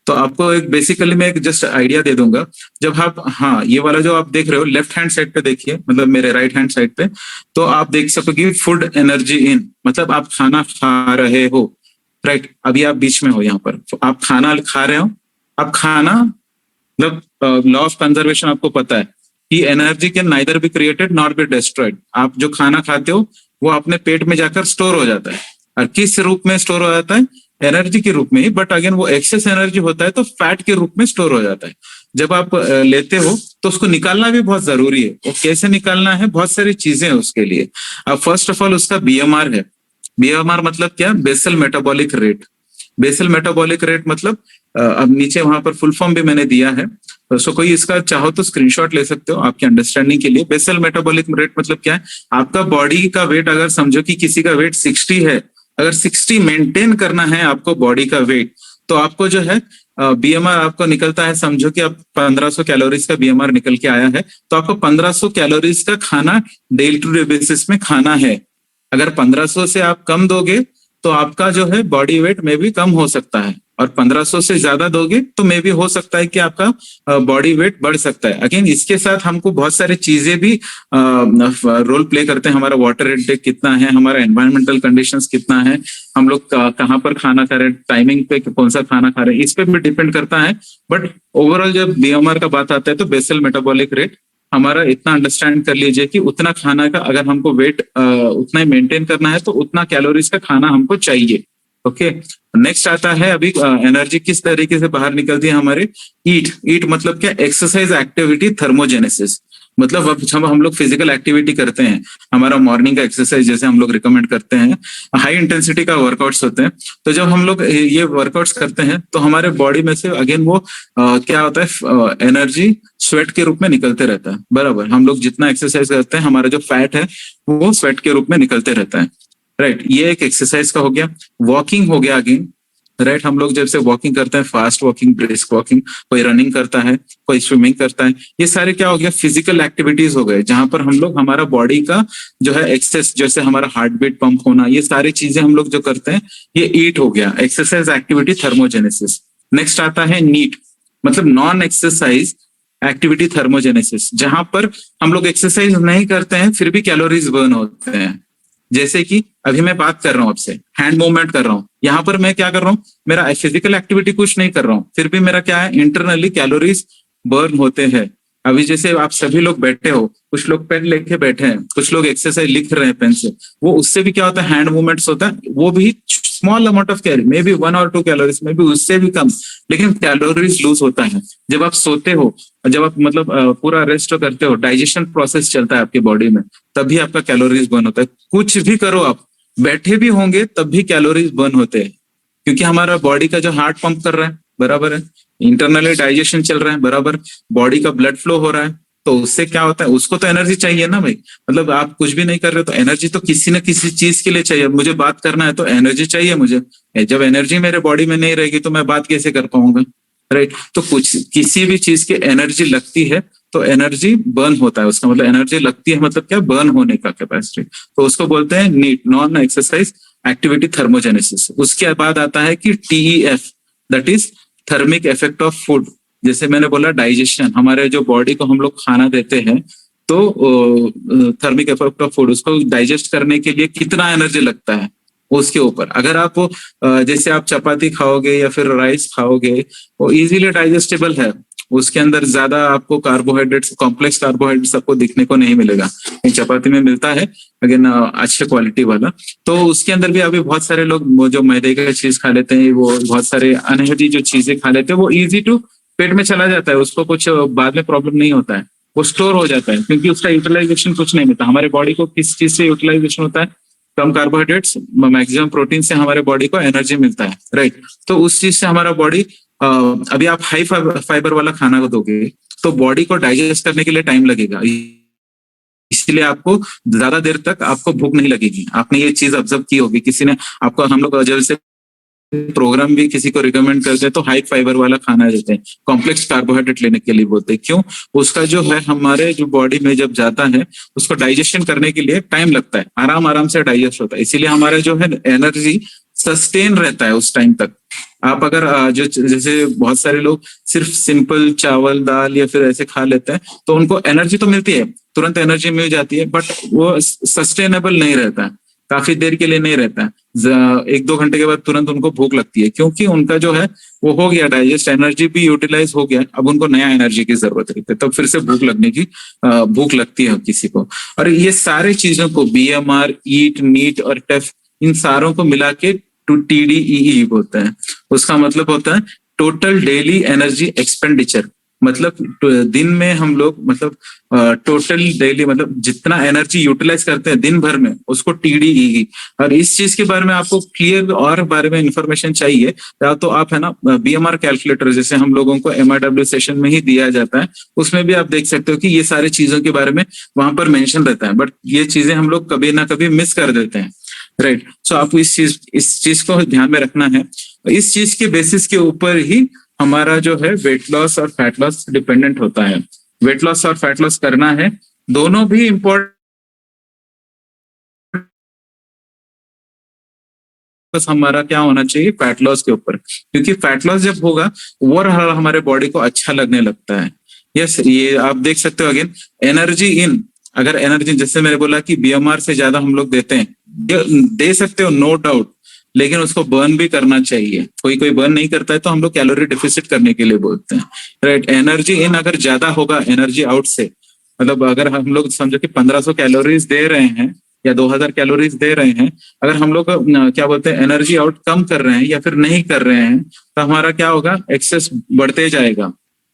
तो आपको एक बेसिकली मैं एक जस्ट आइडिया दे दूंगा। जब आप, हाँ, ये वाला जो आप देख रहे हो लेफ्ट हैंड साइड पे देखिए, मतलब मेरे राइट हैंड साइड पे, तो आप देख सकोगे फूड एनर्जी इन, मतलब आप खाना खा रहे हो, राइट। अभी आप बीच में हो, यहाँ पर आप खाना खा रहे हो। आप खाना मतलब लॉ ऑफ कंजर्वेशन आपको पता है कि energy can neither be created not be destroyed. आप जो खाना खाते हो वो अपने पेट में जाकर स्टोर हो जाता है, और किस रूप में स्टोर हो जाता है, एनर्जी के रूप में ही। बट अगेन वो एक्सेस एनर्जी होता है तो फैट के रूप में स्टोर हो जाता है। जब आप लेते हो तो उसको निकालना भी बहुत जरूरी है। वो कैसे निकालना है, बहुत सारी चीजें हैं उसके लिए। अब फर्स्ट ऑफ ऑल उसका BMR है। BMR मतलब क्या, basal metabolic rate. Basal metabolic rate मतलब अब नीचे वहां पर फुल फॉर्म भी मैंने दिया है, सो कोई इसका चाहो तो स्क्रीनशॉट ले सकते हो आपकी अंडरस्टैंडिंग के लिए। बेसल मेटाबॉलिक रेट मतलब क्या है, आपका बॉडी का वेट, अगर समझो कि किसी का वेट 60 है, अगर 60 मेंटेन करना है आपको बॉडी का वेट, तो आपको जो है BMR आपको निकलता है, समझो कि आप 1500 कैलोरीज का BMR निकल के आया है, तो आपको 1500 कैलोरीज का खाना डे टू डे बेसिस में खाना है। अगर 1500 से आप कम दोगे तो आपका जो है बॉडी वेट में भी कम हो सकता है, और 1500 से ज्यादा दोगे तो मे भी हो सकता है कि आपका बॉडी वेट बढ़ सकता है। अगेन इसके साथ हमको बहुत सारी चीजें भी रोल प्ले करते हैं। हमारा वाटर इनटेक कितना है, हमारा एनवायरमेंटल कंडीशंस कितना है, हम लोग कहाँ पर खाना खा रहे हैं, टाइमिंग पे कौन सा खाना खा रहे हैं, इस पे भी डिपेंड करता है। बट ओवरऑल जब BMR का बात आता है तो बेसल मेटाबॉलिक रेट हमारा इतना अंडरस्टैंड कर लीजिए कि उतना खाना का, अगर हमको वेट उतना ही मेंटेन करना है तो उतना कैलोरीज का खाना हमको चाहिए। ओके, नेक्स्ट आता है अभी एनर्जी किस तरीके से बाहर निकलती है हमारे। ईट मतलब क्या, एक्सरसाइज, एक्टिविटी, थर्मोजेनेसिस। मतलब अब जब हम लोग फिजिकल एक्टिविटी करते हैं, हमारा मॉर्निंग का एक्सरसाइज जैसे हम लोग रिकमेंड करते हैं, हाई इंटेंसिटी का वर्कआउट्स होते हैं, तो जब हम लोग ये वर्कआउट्स करते हैं तो हमारे बॉडी में से अगेन वो क्या होता है, एनर्जी स्वेट के रूप में निकलते रहता है, बराबर। हम लोग जितना एक्सरसाइज करते हैं हमारा जो फैट है वो स्वेट के रूप में निकलते रहता है, राइट। ये एक एक्सरसाइज का हो गया। वॉकिंग हो गया अगेन, राइट। हम लोग जब से वॉकिंग करते हैं, फास्ट वॉकिंग, ब्रिस्क वॉकिंग, कोई रनिंग करता है, कोई स्विमिंग करता है, ये सारे क्या हो गया, फिजिकल एक्टिविटीज हो गए, जहां पर हम लोग हमारा बॉडी का जो है एक्सेस, जैसे हमारा हार्ट बीट पंप होना, ये सारी चीजें हम लोग जो करते हैं, ये ईट हो गया, एक्सरसाइज, एक्टिविटी, थर्मोजेनेसिस। नेक्स्ट आता है नीट, मतलब नॉन एक्सरसाइज एक्टिविटी थर्मोजेनेसिस, जहां पर हम लोग एक्सरसाइज नहीं करते हैं फिर भी कैलोरीज बर्न होते हैं। जैसे कि अभी मैं बात कर रहा हूं आपसे, हैंड मूवमेंट कर रहा हूं, यहाँ पर मैं क्या कर रहा हूँ, मेरा फिजिकल एक्टिविटी कुछ नहीं कर रहा हूँ, फिर भी मेरा क्या है, इंटरनली कैलोरीज बर्न होते हैं। अभी जैसे आप सभी लोग बैठे हो, कुछ लोग पेन लेके बैठे हैं, कुछ लोग एक्सरसाइज लिख रहे हैं पेन से, वो उससे भी क्या होता है, हैंड मूवमेंट्स होता है, वो भी small amount of calorie, may be 1 और 2 कैलोरीज, मे बी उससे भी कम, लेकिन कैलोरीज लूज होता है। जब आप सोते हो, जब आप मतलब पूरा रेस्ट करते हो, डाइजेशन प्रोसेस चलता है आपकी बॉडी में, तभी आपका कैलोरीज बर्न होता है। कुछ भी करो आप, बैठे भी होंगे तब भी कैलोरीज बर्न होते हैं, क्योंकि हमारा बॉडी का जो हार्ट पंप कर रहा है, बराबर है, इंटरनली डाइजेशन चल रहा है, बराबर, बॉडी का ब्लड फ्लो हो रहा है, तो उससे क्या होता है, उसको तो एनर्जी चाहिए ना भाई। मतलब आप कुछ भी नहीं कर रहे तो एनर्जी तो किसी न किसी चीज के लिए चाहिए। मुझे बात करना है तो एनर्जी चाहिए मुझे। जब एनर्जी मेरे बॉडी में नहीं रहेगी तो मैं बात कैसे कर पाऊंगा, राइट। तो कुछ किसी भी चीज की एनर्जी लगती है तो एनर्जी बर्न होता है, उसका मतलब एनर्जी लगती है मतलब क्या, बर्न होने का कैपेसिटी। तो उसको बोलते हैं NEAT, non exercise activity thermogenesis. उसके बाद आता है कि TEF, that is thermic effect of food. जैसे मैंने बोला डाइजेशन, हमारे जो बॉडी को हम लोग खाना देते हैं तो थर्मिक इफेक्ट ऑफ फूड, उसको डाइजेस्ट करने के लिए कितना एनर्जी लगता है उसके ऊपर। अगर आप जैसे आप चपाती खाओगे या फिर राइस खाओगे, वो इजीली डाइजेस्टेबल है, उसके अंदर ज्यादा आपको कार्बोहाइड्रेट्स, कॉम्प्लेक्स कार्बोहाइड्रेट्स आपको दिखने को नहीं मिलेगा। चपाती में मिलता है अगेन अच्छे क्वालिटी वाला। तो उसके अंदर भी अभी बहुत सारे लोग वो जो मैदे का चीज खा लेते हैं, वो बहुत सारे अनहेल्दी जो चीजें खा लेते हैं, वो इजी टू पेट में चला जाता है, उसको कुछ बाद में प्रॉब्लम नहीं होता है, वो स्टोर हो जाता है क्योंकि उसका यूटिलाइजेशन कुछ नहीं मिलता। हमारे बॉडी को किस चीज से यूटिलाइजेशन होता है, कम कार्बोहाइड्रेट्स मैक्सिमम प्रोटीन से हमारे बॉडी को एनर्जी मिलता है, राइट। तो उस चीज से हमारा बॉडी, अभी आप हाई फाइबर वाला खाना को दोगे तो बॉडी को डाइजेस्ट करने के लिए टाइम लगेगा, इसलिए आपको ज्यादा देर तक आपको भूख नहीं लगेगी। आपने ये चीज ऑब्जर्व की होगी, किसी ने आपको, हम लोग जैसे प्रोग्राम भी किसी को रिकमेंड करते हैं तो हाई फाइबर वाला खाना देते हैं, कॉम्प्लेक्स कार्बोहाइड्रेट लेने के लिए बोलते हैं। क्यों? उसका जो है हमारे जो बॉडी में जब जाता है उसको डाइजेशन करने के लिए टाइम लगता है, आराम आराम से डाइजेस्ट होता है, इसीलिए हमारा जो है एनर्जी सस्टेन रहता है उस टाइम तक। आप अगर जो जैसे बहुत सारे लोग सिर्फ सिंपल चावल दाल या फिर ऐसे खा लेते हैं तो उनको एनर्जी तो मिलती है, तुरंत एनर्जी मिल जाती है, बट वो सस्टेनेबल नहीं रहता है, काफी देर के लिए नहीं रहता है। 1-2 घंटे के बाद तुरंत उनको भूख लगती है, क्योंकि उनका जो है वो हो गया डाइजेस्ट, एनर्जी भी यूटिलाइज हो गया, अब उनको नया एनर्जी की जरूरत रहती है, तब फिर से भूख लगने की भूख लगती है किसी को। और ये सारे चीजों को बीएमआर, ईट, नीट और टेफ, इन सारों को मिला के TDEE बोलते हैं। उसका मतलब होता है टोटल डेली एनर्जी एक्सपेंडिचर। मतलब दिन में हम लोग, मतलब टोटल डेली, मतलब जितना एनर्जी यूटिलाइज करते हैं दिन भर में, उसको TDEE। और इस चीज के बारे में आपको क्लियर और बारे में इंफॉर्मेशन चाहिए तो आप है ना बीएमआर कैलकुलेटर, जैसे हम लोगों को MRW सेशन में ही दिया जाता है, उसमें भी आप देख सकते हो कि ये सारी चीजों के बारे में वहां पर मेंशन रहता है, बट ये चीजें हम लोग कभी ना कभी मिस कर देते हैं, राइट। सो आपको इस चीज को ध्यान में रखना है। इस चीज के बेसिस के ऊपर ही हमारा जो है वेट लॉस और फैट लॉस डिपेंडेंट होता है। वेट लॉस और फैट लॉस करना है, दोनों भी इम्पोर्टेंट, बस हमारा क्या होना चाहिए, फैट लॉस के ऊपर, क्योंकि फैट लॉस जब होगा ओवरऑल हमारे बॉडी को अच्छा लगने लगता है। यस, ये आप देख सकते हो अगेन, एनर्जी इन, अगर एनर्जी जैसे मैंने बोला कि बीएमआर से ज्यादा हम लोग देते हैं, दे सकते हो नो डाउट, लेकिन उसको बर्न भी करना चाहिए। कोई कोई बर्न नहीं करता है तो हम लोग कैलोरी डिफिसिट करने के लिए बोलते हैं, राइट। एनर्जी इन अगर ज्यादा होगा एनर्जी आउट से, मतलब अगर हम लोग समझो कि 1500 कैलोरीज दे रहे हैं या 2000 कैलोरीज दे रहे हैं, अगर हम लोग क्या बोलते हैं एनर्जी आउट कम कर रहे हैं या फिर नहीं कर रहे हैं, तो हमारा क्या होगा, एक्सेस बढ़ते जाएगा,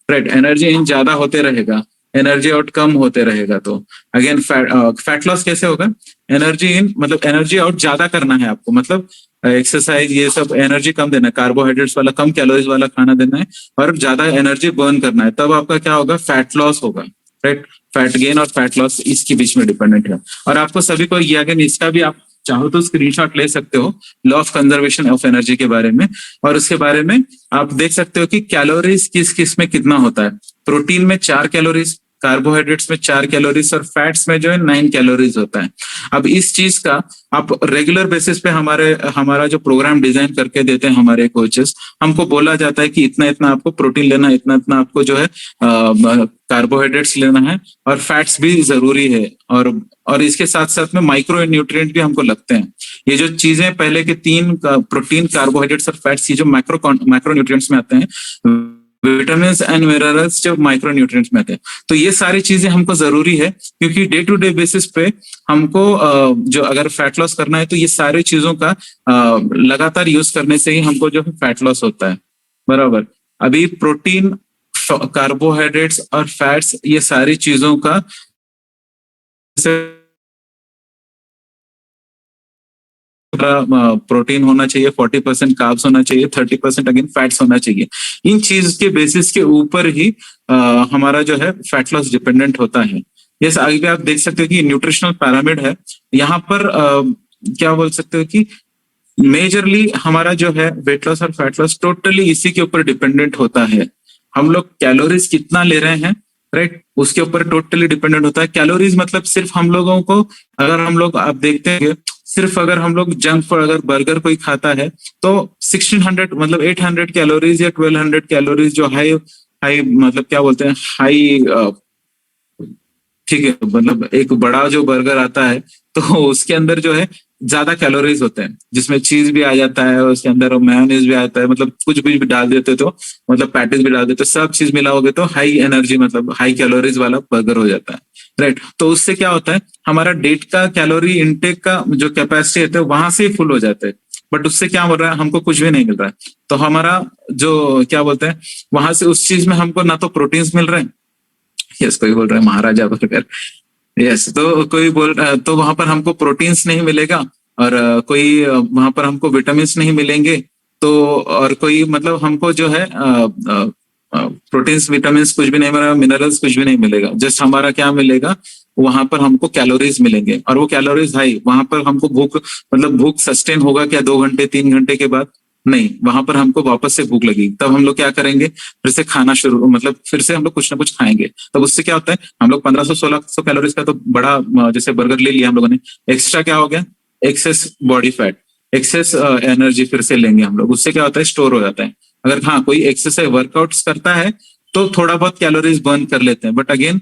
राइट। एनर्जी इन ज्यादा होते रहेगा, एनर्जी आउट कम होते रहेगा। तो अगेन फैट लॉस कैसे होगा, एनर्जी इन मतलब एनर्जी आउट ज्यादा करना है आपको, मतलब एक्सरसाइज ये सब एनर्जी कम देना है, कार्बोहाइड्रेट्स वाला कम कैलोरीज वाला खाना देना है और ज्यादा एनर्जी बर्न करना है, तब आपका क्या होगा, फैट लॉस होगा, राइट। फैट गेन और फैट लॉस इसके बीच में डिपेंडेंट है। और आपको सभी को ये अगेन इसका भी आप चाहो तो स्क्रीनशॉट ले सकते हो, law of conservation of energy के बारे में, और उसके बारे में आप देख सकते हो कि कैलोरीज किस किस में कितना होता है। प्रोटीन में 4 कैलोरीज, कार्बोहाइड्रेट्स में 4 कैलोरीज और फैट्स में जो है 9 कैलोरीज होता है। अब इस चीज का आप रेगुलर बेसिस पे हमारा जो प्रोग्राम डिजाइन करके देते हैं हमारे कोचेस, हमको बोला जाता है कि इतना इतना आपको प्रोटीन लेना है, इतना इतना आपको जो है कार्बोहाइड्रेट्स लेना है, और फैट्स भी जरूरी है, और इसके साथ साथ में माइक्रो न्यूट्रिएंट भी हमको लगते हैं। ये जो चीजें पहले के 3 प्रोटीन, कार्बोहाइड्रेट्स और फैट्स, ये जो माइक्रो न्यूट्रिएंट्स में आते हैं, विटामिन एंड मिनरल्स जो माइक्रो न्यूट्रिएंट्स में आते हैं, तो ये सारी चीजें हमको जरूरी है, क्योंकि डे टू डे बेसिस पे हमको जो अगर फैट लॉस करना है तो ये सारी चीजों का लगातार यूज करने से ही हमको जो फैट लॉस होता है, बराबर। अभी प्रोटीन, कार्बोहाइड्रेट्स और फैट्स, ये सारी चीजों का प्रोटीन होना चाहिए, 40% कार्ब्स होना चाहिए, 30% अगेन फैट्स होना चाहिए। इन चीज के बेसिस के ऊपर ही हमारा जो है फैट लॉस डिपेंडेंट होता है। यस, आगे भी आप देख सकते हो कि न्यूट्रिशनल पिरामिड है। यहाँ पर क्या बोल सकते हो कि मेजरली हमारा जो है वेट लॉस और फैट लॉस टोटली इसी के ऊपर डिपेंडेंट होता है। हम लोग कैलोरीज कितना ले रहे हैं, राइट, उसके ऊपर टोटली डिपेंडेंट होता है। कैलोरीज मतलब सिर्फ हम लोगों को, अगर हम लोग आप देखते हैं सिर्फ अगर हम लोग जंक फूड, अगर बर्गर कोई खाता है तो 1600 मतलब 800 कैलोरीज या 1200 कैलोरीज जो हाई हाई मतलब क्या बोलते हैं हाई, ठीक है, मतलब एक बड़ा जो बर्गर आता है तो उसके अंदर जो है ज्यादा कैलोरीज होते हैं, जिसमें चीज भी आ जाता है, उसके अंदर मेयोनीज भी आता है, मतलब कुछ भी डाल देते तो, मतलब पैटीज भी डाल देते, सब चीज मिलाओगे तो हाई एनर्जी मतलब हाई कैलोरीज वाला बर्गर हो जाता है, राइट। तो उससे क्या होता है, हमारा डेट का कैलोरी इनटेक का जो कैपेसिटी है वहां से ही फुल हो जाता है, बट उससे क्या हो रहा है, हमको कुछ भी नहीं मिल रहा है। तो हमारा जो क्या बोलते हैं, वहां से उस चीज में हमको ना तो प्रोटीन्स मिल रहे हैं, यस, कोई बोल रहा है महाराजा बर्गर, यस, तो कोई बोल रहा है तो वहां पर हमको प्रोटीन्स नहीं मिलेगा, और कोई वहां पर हमको विटामिन नहीं मिलेंगे, तो और कोई मतलब हमको जो है प्रोटीन्स विटामिन कुछ भी नहीं मिलेगा, मिनरल्स कुछ भी नहीं मिलेगा, जस्ट हमारा क्या मिलेगा, वहां पर हमको कैलोरीज मिलेंगे, और वो कैलोरीज हाई, वहां पर हमको भूख मतलब भूख सस्टेन होगा क्या 2 घंटे 3 घंटे के बाद, नहीं, वहां पर हमको वापस से भूख लगी, तब हम लोग क्या करेंगे, फिर से खाना शुरू, मतलब फिर से हम लोग कुछ ना कुछ खाएंगे। तब उससे क्या होता है, हम लोग 1500-1600 कैलोरीज का तो बड़ा जैसे बर्गर ले लिया हम लोगों ने, एक्स्ट्रा क्या हो गया, excess body fat, excess energy फिर से लेंगे हम लोग, उससे क्या होता है, स्टोर हो जाता है। अगर हाँ कोई एक्सरसाइज वर्कआउट्स करता है तो थोड़ा बहुत कैलोरीज बर्न कर लेते हैं, बट अगेन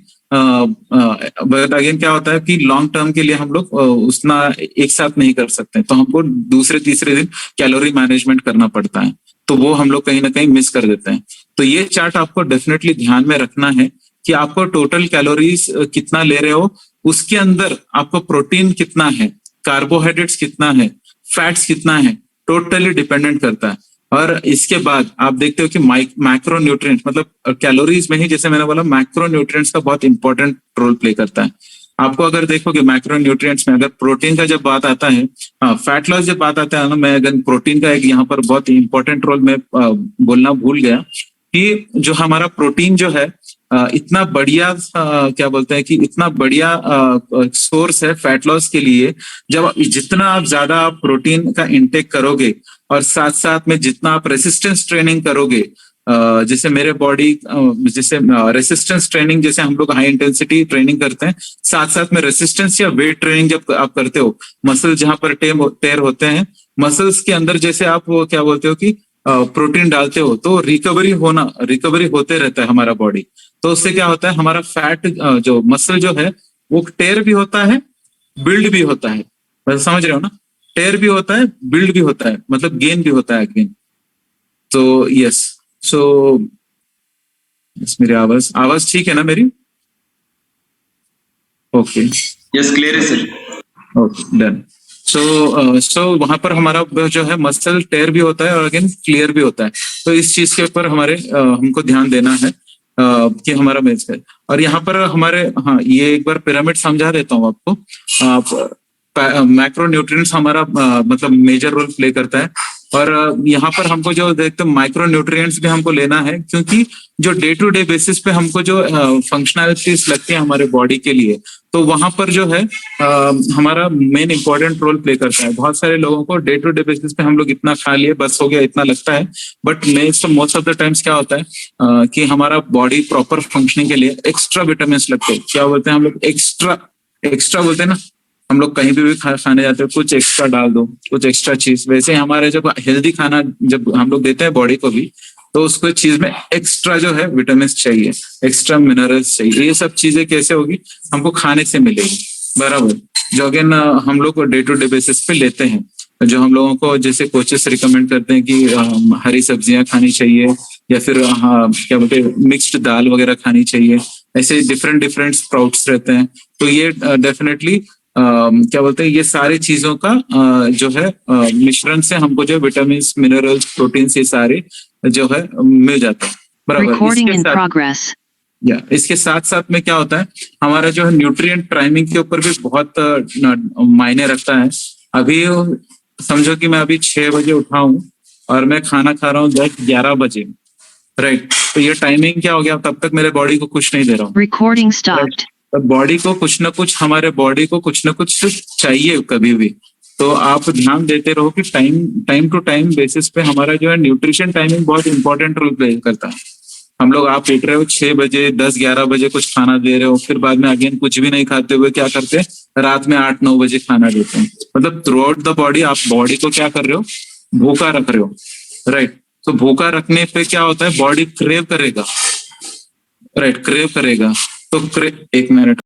क्या होता है कि लॉन्ग टर्म के लिए हम लोग उतना एक साथ नहीं कर सकते, तो हमको दूसरे तीसरे दिन कैलोरी मैनेजमेंट करना पड़ता है, तो वो हम लोग कहीं ना कहीं मिस कर देते हैं। तो ये चार्ट आपको डेफिनेटली ध्यान में रखना है कि आपको टोटल कैलोरीज कितना ले रहे हो, उसके अंदर आपको प्रोटीन कितना है, कार्बोहाइड्रेट्स कितना है, फैट्स कितना है, टोटली डिपेंडेंट करता है। और इसके बाद आप देखते हो कि मैक्रो न्यूट्रिएंट्स मतलब कैलोरीज में ही, जैसे मैंने बोला, मैक्रो न्यूट्रिएंट्स का बहुत इंपॉर्टेंट रोल प्ले करता है। आपको अगर देखोगे मैक्रो न्यूट्रिएंट्स में अगर प्रोटीन का जब बात आता है, फैट लॉस जब बात आता है ना, मैं अगर प्रोटीन का एक यहाँ पर बहुत इंपॉर्टेंट रोल मैं बोलना भूल गया कि जो हमारा प्रोटीन जो है इतना बढ़िया क्या बोलते हैं कि इतना बढ़िया सोर्स है फैट लॉस के लिए। जब जितना आप ज्यादा प्रोटीन का इंटेक करोगे और साथ साथ में जितना आप रेसिस्टेंस ट्रेनिंग करोगे, जैसे मेरे बॉडी जैसे रेसिस्टेंस ट्रेनिंग, जैसे हम लोग हाई इंटेंसिटी ट्रेनिंग करते हैं, साथ साथ में रेसिस्टेंस या वेट ट्रेनिंग जब आप करते हो, मसल जहां पर टेयर होते हैं, मसल्स के अंदर जैसे आप वो क्या बोलते हो कि प्रोटीन डालते हो तो रिकवरी होते रहता है हमारा बॉडी। तो उससे क्या होता है, हमारा फैट जो मसल जो है वो टेयर भी होता है, बिल्ड भी होता है, मतलब समझ रहे हो ना, टेयर भी होता है, बिल्ड भी होता है, मतलब गेन भी होता है गेन। तो यस, सो मेरी आवाज ठीक है ना मेरी? ओके, यस, क्लियर है सर। Okay, done. सो वहां पर हमारा जो है मसल टेयर भी होता है और अगेन क्लियर भी होता है, तो इस चीज के ऊपर हमारे हमको ध्यान देना है कि हमारा मेज है। और यहाँ पर हमारे, हाँ, ये एक बार पिरामिड समझा देता हूँ आपको। मैक्रो न्यूट्रिएंट्स हमारा मतलब मेजर रोल प्ले करता है, और यहाँ पर हमको जो देखते हैं माइक्रो न्यूट्रिएंट्स भी हमको लेना है, क्योंकि जो डे टू डे बेसिस पे हमको जो फंक्शनैलिटीज लगती है हमारे बॉडी के लिए, तो वहां पर जो है हमारा मेन इंपॉर्टेंट रोल प्ले करता है। बहुत सारे लोगों को डे टू डे बेसिस पे हम लोग इतना खा लिए बस हो गया इतना लगता है, but most of the times क्या होता है कि हमारा बॉडी प्रॉपर फंक्शनिंग के लिए एक्स्ट्रा विटामिन लगते हैं। क्या बोलते हैं हम लोग, एक्स्ट्रा बोलते हैं ना, हम लोग कहीं भी खाने जाते हैं कुछ एक्स्ट्रा डाल दो, कुछ एक्स्ट्रा चीज। वैसे हमारे जब हेल्दी खाना जब हम लोग देते हैं बॉडी को भी, तो उसको चीज में एक्स्ट्रा जो है विटामिन चाहिए, एक्स्ट्रा मिनरल्स चाहिए। ये सब चीजें कैसे होगी, हमको खाने से मिलेगी, बराबर, जो अगेन हम लोग डे टू डे बेसिस पे लेते हैं। जो हम लोगों को जैसे कोचेस रिकमेंड करते हैं कि हरी सब्जियां खानी चाहिए, या फिर क्या बोलते हैं मिक्स्ड दाल वगैरह खानी चाहिए, ऐसे डिफरेंट स्प्राउट्स रहते हैं। तो ये डेफिनेटली क्या बोलते हैं, ये सारी चीजों का जो है मिश्रण से हमको जो विटामिन मिनरल्स प्रोटीन्स ये सारे जो है मिल जाता है, बराबर। Recording in progress. इसके साथ साथ में क्या होता है, हमारा जो है न्यूट्रिएंट टाइमिंग के ऊपर भी बहुत मायने रखता है। अभी समझो कि मैं अभी 6 बजे उठा हूँ और मैं खाना खा रहा हूँ 10-11 बजे, राइट। तो ये टाइमिंग क्या हो गया, तब तक मेरे बॉडी को कुछ नहीं दे रहा हूँ, Recording राइट। stopped. तो बॉडी को कुछ ना कुछ, हमारे बॉडी को कुछ ना कुछ चाहिए कभी भी। तो आप ध्यान देते रहो कि टाइम टू टाइम बेसिस पे हमारा जो है न्यूट्रिशन टाइमिंग बहुत इंपॉर्टेंट रोल प्ले करता है। हम लोग, आप उठ रहे हो 6 बजे, 10-11 बजे कुछ खाना दे रहे हो, फिर बाद में अगेन कुछ भी नहीं खाते हुए क्या करते हैं, रात में 8-9 बजे खाना देते हैं। मतलब थ्रू आउट द बॉडी आप बॉडी को क्या कर रहे हो, भूखा रख रहे हो, राइट। तो भूखा रखने पे क्या होता है, बॉडी क्रेव करेगा, राइट, क्रेव करेगा। तो एक मिनट,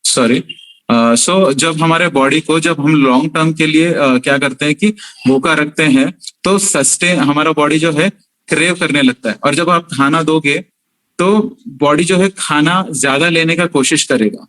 सॉरी। सो जब हमारे बॉडी को, जब हम लॉन्ग टर्म के लिए क्या करते हैं कि भूखा रखते हैं, तो सस्टेन हमारा बॉडी जो है क्रेव करने लगता है। और जब आप खाना दोगे तो बॉडी जो है खाना ज्यादा लेने का कोशिश करेगा।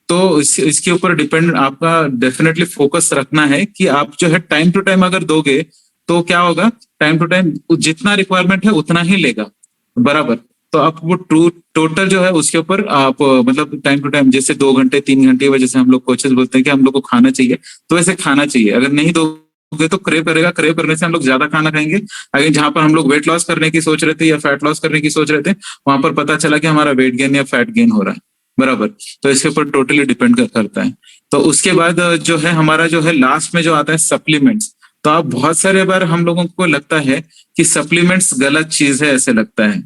तो इसके ऊपर डिपेंड आपका डेफिनेटली फोकस रखना है कि आप जो है टाइम टू टाइम अगर दोगे तो क्या होगा, टाइम टू टाइम जितना रिक्वायरमेंट है उतना ही लेगा, बराबर। तो आप वो टोटल जो है उसके ऊपर आप मतलब टाइम टू टाइम, जैसे 2 घंटे 3 घंटे वजह से हम लोग कोचेस बोलते हैं कि हम लोग को खाना चाहिए, तो वैसे खाना चाहिए। अगर नहीं दोगे तो क्रेव करेगा, क्रेव करने से हम लोग ज्यादा खाना खाएंगे। अगर जहां पर हम लोग वेट लॉस करने की सोच रहे थे या फैट लॉस करने की सोच रहे थे, वहां पर पता चला कि हमारा वेट गेन या फैट गेन हो रहा है, बराबर। तो इसके ऊपर टोटली डिपेंड करता है। तो उसके बाद जो है हमारा जो है लास्ट में जो आता है सप्लीमेंट्स। तो आप बहुत सारे बार हम लोगों को लगता है कि सप्लीमेंट्स गलत चीज है, ऐसे लगता है।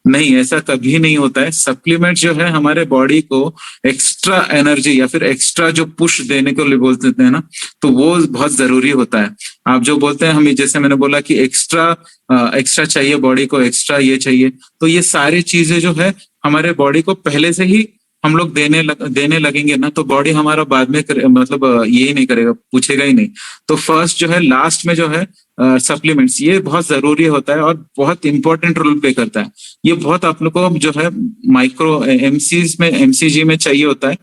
नहीं, ऐसा कभी नहीं होता है। सप्लीमेंट जो है हमारे बॉडी को एक्स्ट्रा एनर्जी या फिर एक्स्ट्रा जो पुश देने को लिए बोलते हैं ना, तो वो बहुत जरूरी होता है। आप जो बोलते हैं, हमें जैसे मैंने बोला कि एक्स्ट्रा चाहिए बॉडी को, एक्स्ट्रा ये चाहिए, तो ये सारी चीजें जो है हमारे बॉडी को पहले से ही हम लोग देने लगेंगे ना, तो बॉडी हमारा बाद में मतलब ये ही नहीं करेगा, पूछेगा ही नहीं। तो फर्स्ट जो है, लास्ट में जो है सप्लीमेंट्स, ये बहुत जरूरी होता है और बहुत इंपॉर्टेंट रोल प्ले करता है। ये बहुत आप लोग को जो है माइक्रो एमसीजी में चाहिए होता है।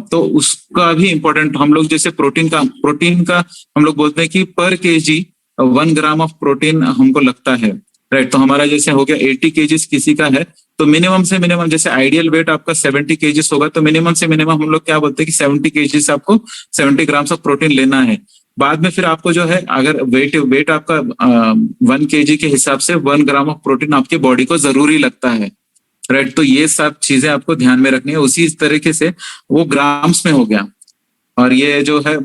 तो उसका भी इम्पोर्टेंट, हम लोग जैसे प्रोटीन का हम लोग बोलते हैं कि पर केजी 1 ग्राम ऑफ प्रोटीन हमको लगता है, राइट। तो हमारा जैसे हो गया 80 केजीज किसी का है, तो मिनिमम से मिनिमम, जैसे आइडियल वेट आपका 70 केजीज होगा, तो मिनिमम से मिनिमम हम लोग क्या बोलते हैं कि 70 केजीज आपको 70 ग्राम्स ऑफ प्रोटीन लेना है। बाद में फिर आपको जो है, अगर वेट आपका 1 केजी के हिसाब से 1 ग्राम ऑफ प्रोटीन आपके बॉडी को जरूरी लगता है, राइट। तो ये सब चीजें आपको ध्यान में रखनी है। उसी तरीके से वो ग्राम्स में हो गया। और ये जो है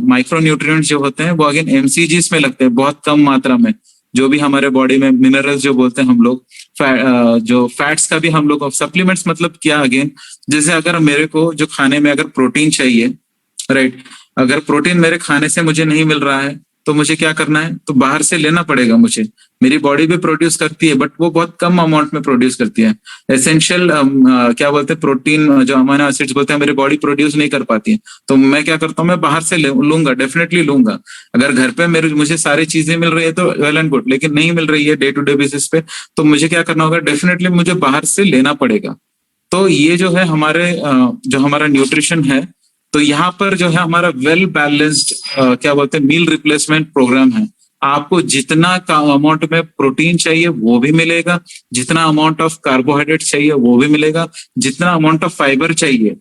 माइक्रो न्यूट्रिएंट्स जो होते हैं वो अगेन एमसीजीज में लगते हैं, बहुत कम मात्रा में। जो भी हमारे बॉडी में मिनरल्स जो बोलते हैं हम लोग, जो फैट्स का भी हम लोग, सप्लीमेंट्स मतलब क्या, अगेन जैसे अगर मेरे को जो खाने में अगर प्रोटीन चाहिए, राइट, अगर प्रोटीन मेरे खाने से मुझे नहीं मिल रहा है तो मुझे क्या करना है, तो बाहर से लेना पड़ेगा मुझे। मेरी बॉडी भी प्रोड्यूस करती है बट वो बहुत कम अमाउंट में प्रोड्यूस करती है। एसेंशियल क्या बोलते हैं, प्रोटीन जो अमीनो एसिड्स बोलते हैं, मेरी बॉडी प्रोड्यूस नहीं कर पाती है। तो मैं क्या करता हूँ, मैं बाहर से लूंगा, डेफिनेटली लूंगा। अगर घर पे मुझे सारी चीजें मिल रही है तो वेल एंड गुड, लेकिन नहीं मिल रही है डे टू डे बेसिस पे, तो मुझे क्या करना होगा, डेफिनेटली मुझे बाहर से लेना पड़ेगा। तो ये जो है हमारे जो हमारा न्यूट्रिशन है, तो यहाँ पर जो है हमारा वेल बैलेंस्ड क्या बोलते हैं, मील रिप्लेसमेंट प्रोग्राम है। आपको जितना अमाउंट में प्रोटीन चाहिए वो भी मिलेगा, जितना अमाउंट ऑफ कार्बोहाइड्रेट चाहिए वो भी मिलेगा, जितना अमाउंट ऑफ फाइबर चाहिए,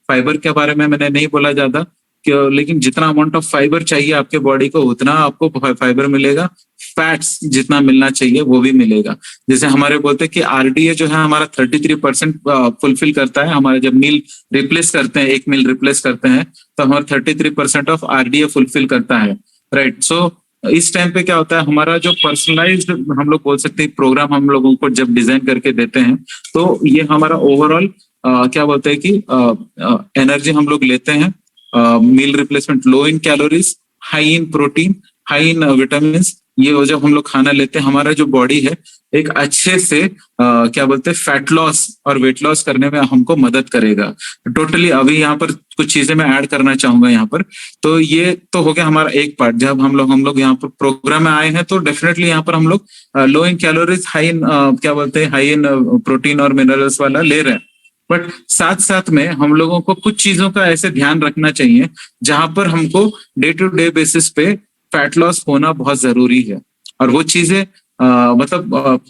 फाइबर के बारे में मैंने नहीं बोला ज्यादा, लेकिन जितना अमाउंट ऑफ फाइबर चाहिए आपके बॉडी को उतना आपको फाइबर मिलेगा। फैट्स जितना मिलना चाहिए वो भी मिलेगा। जैसे हमारे बोलते हैं कि आरडीए जो है हमारा 33% फुलफिल करता है। हमारे जब मील रिप्लेस करते हैं, एक मील रिप्लेस करते हैं, तो हमारा 33% ऑफ आरडीए फुलफिल करता है, राइट। सो इस टाइम पे क्या होता है, हमारा जो पर्सनलाइज्ड हम लोग बोल सकते हैं प्रोग्राम हम लोगों को जब डिजाइन करके देते हैं, तो ये हमारा ओवरऑल क्या बोलते हैं कि एनर्जी हम लोग लेते हैं, meal replacement, low in calories, high in protein, high in vitamin. ये जब हम लोग खाना लेते हैं, हमारा जो बॉडी है एक अच्छे से क्या बोलते हैं फैट लॉस और वेट लॉस करने में हमको मदद करेगा टोटली। अभी यहाँ पर कुछ चीजें मैं ऐड करना चाहूंगा यहाँ पर। तो ये तो हो गया हमारा एक पार्ट। जब हम लोग यहाँ पर प्रोग्राम में आए हैं तो डेफिनेटली यहाँ पर हम लोग लो इन कैलोरीज, हाई इन क्या बोलते हैं, हाई इन प्रोटीन और मिनरल्स वाला ले रहे हैं। बट साथ साथ में हम लोगों को कुछ चीजों का ऐसे ध्यान रखना चाहिए जहां पर हमको डे टू डे बेसिस पे फैट लॉस होना बहुत जरूरी है। और वो चीजें मतलब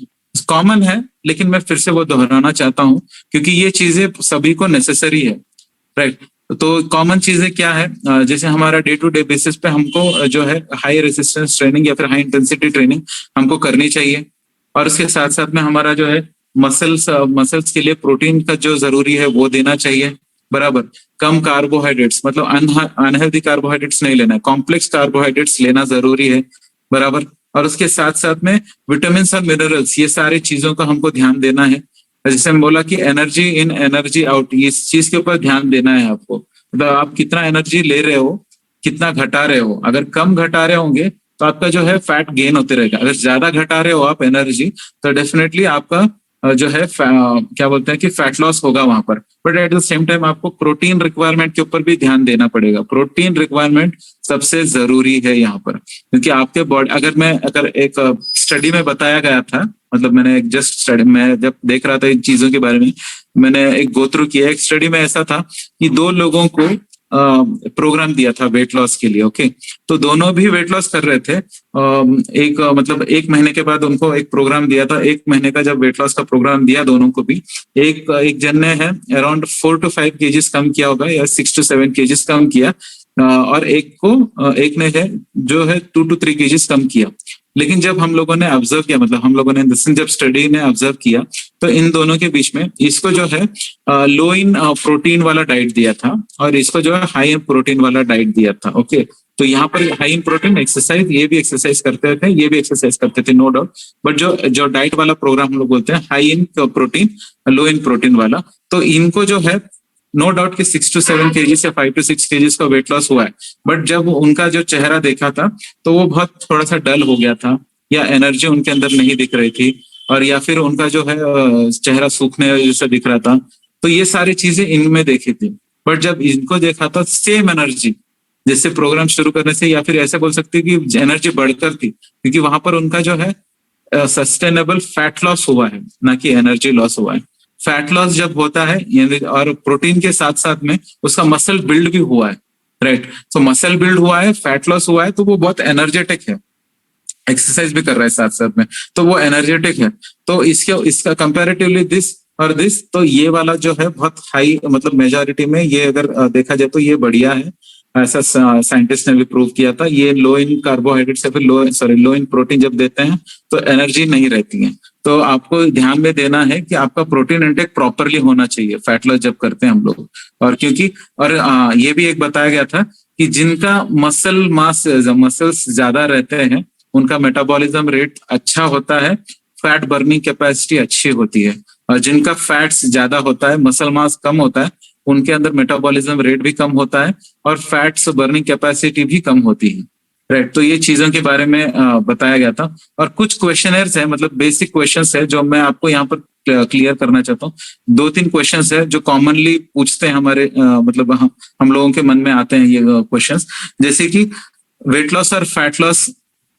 कॉमन है, लेकिन मैं फिर से वो दोहराना चाहता हूँ क्योंकि ये चीजें सभी को नेसेसरी है, राइट। तो कॉमन चीजें क्या है, जैसे हमारा डे टू डे बेसिस पे हमको जो है हाई रेजिस्टेंस ट्रेनिंग या फिर हाई इंटेंसिटी ट्रेनिंग हमको करनी चाहिए। और उसके साथ साथ में हमारा जो है मसल्स के लिए प्रोटीन का जो जरूरी है वो देना चाहिए, बराबर। कम कार्बोहाइड्रेट्स, मतलब अनहेल्दी कार्बोहाइड्रेट्स नहीं लेना है, कॉम्प्लेक्स कार्बोहाइड्रेट्स लेना जरूरी है, बराबर। और उसके साथ साथ में विटामिन और मिनरल्स, ये सारी चीजों का हमको ध्यान देना है। जैसे मैं बोला कि एनर्जी इन एनर्जी आउट, इस चीज के ऊपर ध्यान देना है आपको। मतलब आप कितना एनर्जी ले रहे हो, कितना घटा रहे हो। अगर कम घटा रहे होंगे तो आपका जो है फैट गेन होते रहेगा। अगर ज्यादा घटा रहे हो आप एनर्जी, तो डेफिनेटली आपका जो है क्या बोलते हैं कि फैट लॉस होगा वहां पर। But at the same time आपको प्रोटीन रिक्वायरमेंट के ऊपर भी ध्यान देना पड़ेगा। प्रोटीन रिक्वायरमेंट सबसे जरूरी है यहाँ पर, क्योंकि आपके बॉडी, अगर एक स्टडी में बताया गया था, मतलब मैंने एक जस्ट स्टडी में जब देख रहा था इन चीजों के बारे में, मैंने एक गो थ्रू किया। एक स्टडी में ऐसा था कि दो लोगों को प्रोग्राम दिया था वेट लॉस के लिए, ओके। तो दोनों भी वेट लॉस कर रहे थे। मतलब 1 महीने के बाद उनको एक प्रोग्राम दिया था। 1 महीने का जब वेट लॉस का प्रोग्राम दिया दोनों को भी, एक जन ने है अराउंड 4 to 5 केजीज कम किया होगा या 6 to 7 केजीज कम किया, और एक ने है जो है 2 to 3 केजीज कम किया। लेकिन जब हम लोगों ने ऑब्जर्व किया, मतलब हम लोगों ने जब स्टडी ने ऑब्जर्व किया, तो इन दोनों के बीच में इसको जो है लो इन प्रोटीन वाला डाइट दिया था और इसको जो है हाई इन प्रोटीन वाला डाइट दिया था, ओके। तो यहाँ पर हाई इन प्रोटीन एक्सरसाइज, ये भी एक्सरसाइज करते थे, ये भी एक्सरसाइज करते थे, नो डाउट। बट जो डाइट वाला प्रोग्राम हम लोग बोलते हैं high in protein low in protein वाला, तो इनको जो है नो डाउट कि 6 to 7 केजी से 5 to 6 केजी का वेट लॉस हुआ है। बट जब उनका जो चेहरा देखा था तो वो बहुत थोड़ा सा डल हो गया था, या एनर्जी उनके अंदर नहीं दिख रही थी, और या फिर उनका जो है चेहरा सूखने जैसा दिख रहा था। तो ये सारी चीजें इनमें देखी थी। बट जब इनको देखा था सेम एनर्जी, जैसे प्रोग्राम शुरू करने से, या फिर ऐसे बोल सकते कि एनर्जी बढ़कर थी, क्योंकि वहां पर उनका जो है सस्टेनेबल फैट लॉस हुआ है, ना कि एनर्जी लॉस हुआ है। फैट लॉस जब होता है और प्रोटीन के साथ साथ में उसका मसल बिल्ड भी हुआ है, राइट। तो मसल बिल्ड हुआ है, फैट लॉस हुआ है, तो वो बहुत एनर्जेटिक है, एक्सरसाइज भी कर रहा है साथ साथ में, तो वो एनर्जेटिक है। तो इसका कंपैरेटिवली दिस और दिस, तो ये वाला जो है बहुत हाई, मतलब मेजॉरिटी में ये अगर देखा जाए तो ये बढ़िया है। ऐसा साइंटिस्ट ने भी प्रूव किया था। ये लो इन कार्बोहाइड्रेट से फिर लो इन प्रोटीन जब देते हैं तो एनर्जी नहीं रहती है। तो आपको ध्यान में देना है कि आपका प्रोटीन इंटेक प्रॉपरली होना चाहिए फैट लॉस जब करते हैं हम लोग। और क्योंकि ये भी एक बताया गया था कि जिनका मसल्स ज्यादा रहते हैं उनका मेटाबॉलिज्म रेट अच्छा होता है, फैट बर्निंग कैपेसिटी अच्छी होती है। और जिनका फैट्स ज्यादा होता है, मसल मास कम होता है, उनके अंदर मेटाबॉलिज्म रेट भी कम होता है और फैट्स बर्निंग कैपेसिटी भी कम होती है, राइट। तो ये चीजों के बारे में बताया गया था। और कुछ क्वेश्चनर्स है, मतलब बेसिक क्वेश्चंस है जो मैं आपको यहाँ पर क्लियर करना चाहता हूँ। 2-3 क्वेश्चंस है जो कॉमनली पूछते हैं हमारे, मतलब हम लोगों के मन में आते हैं ये क्वेश्चंस, जैसे कि वेट लॉस और fat loss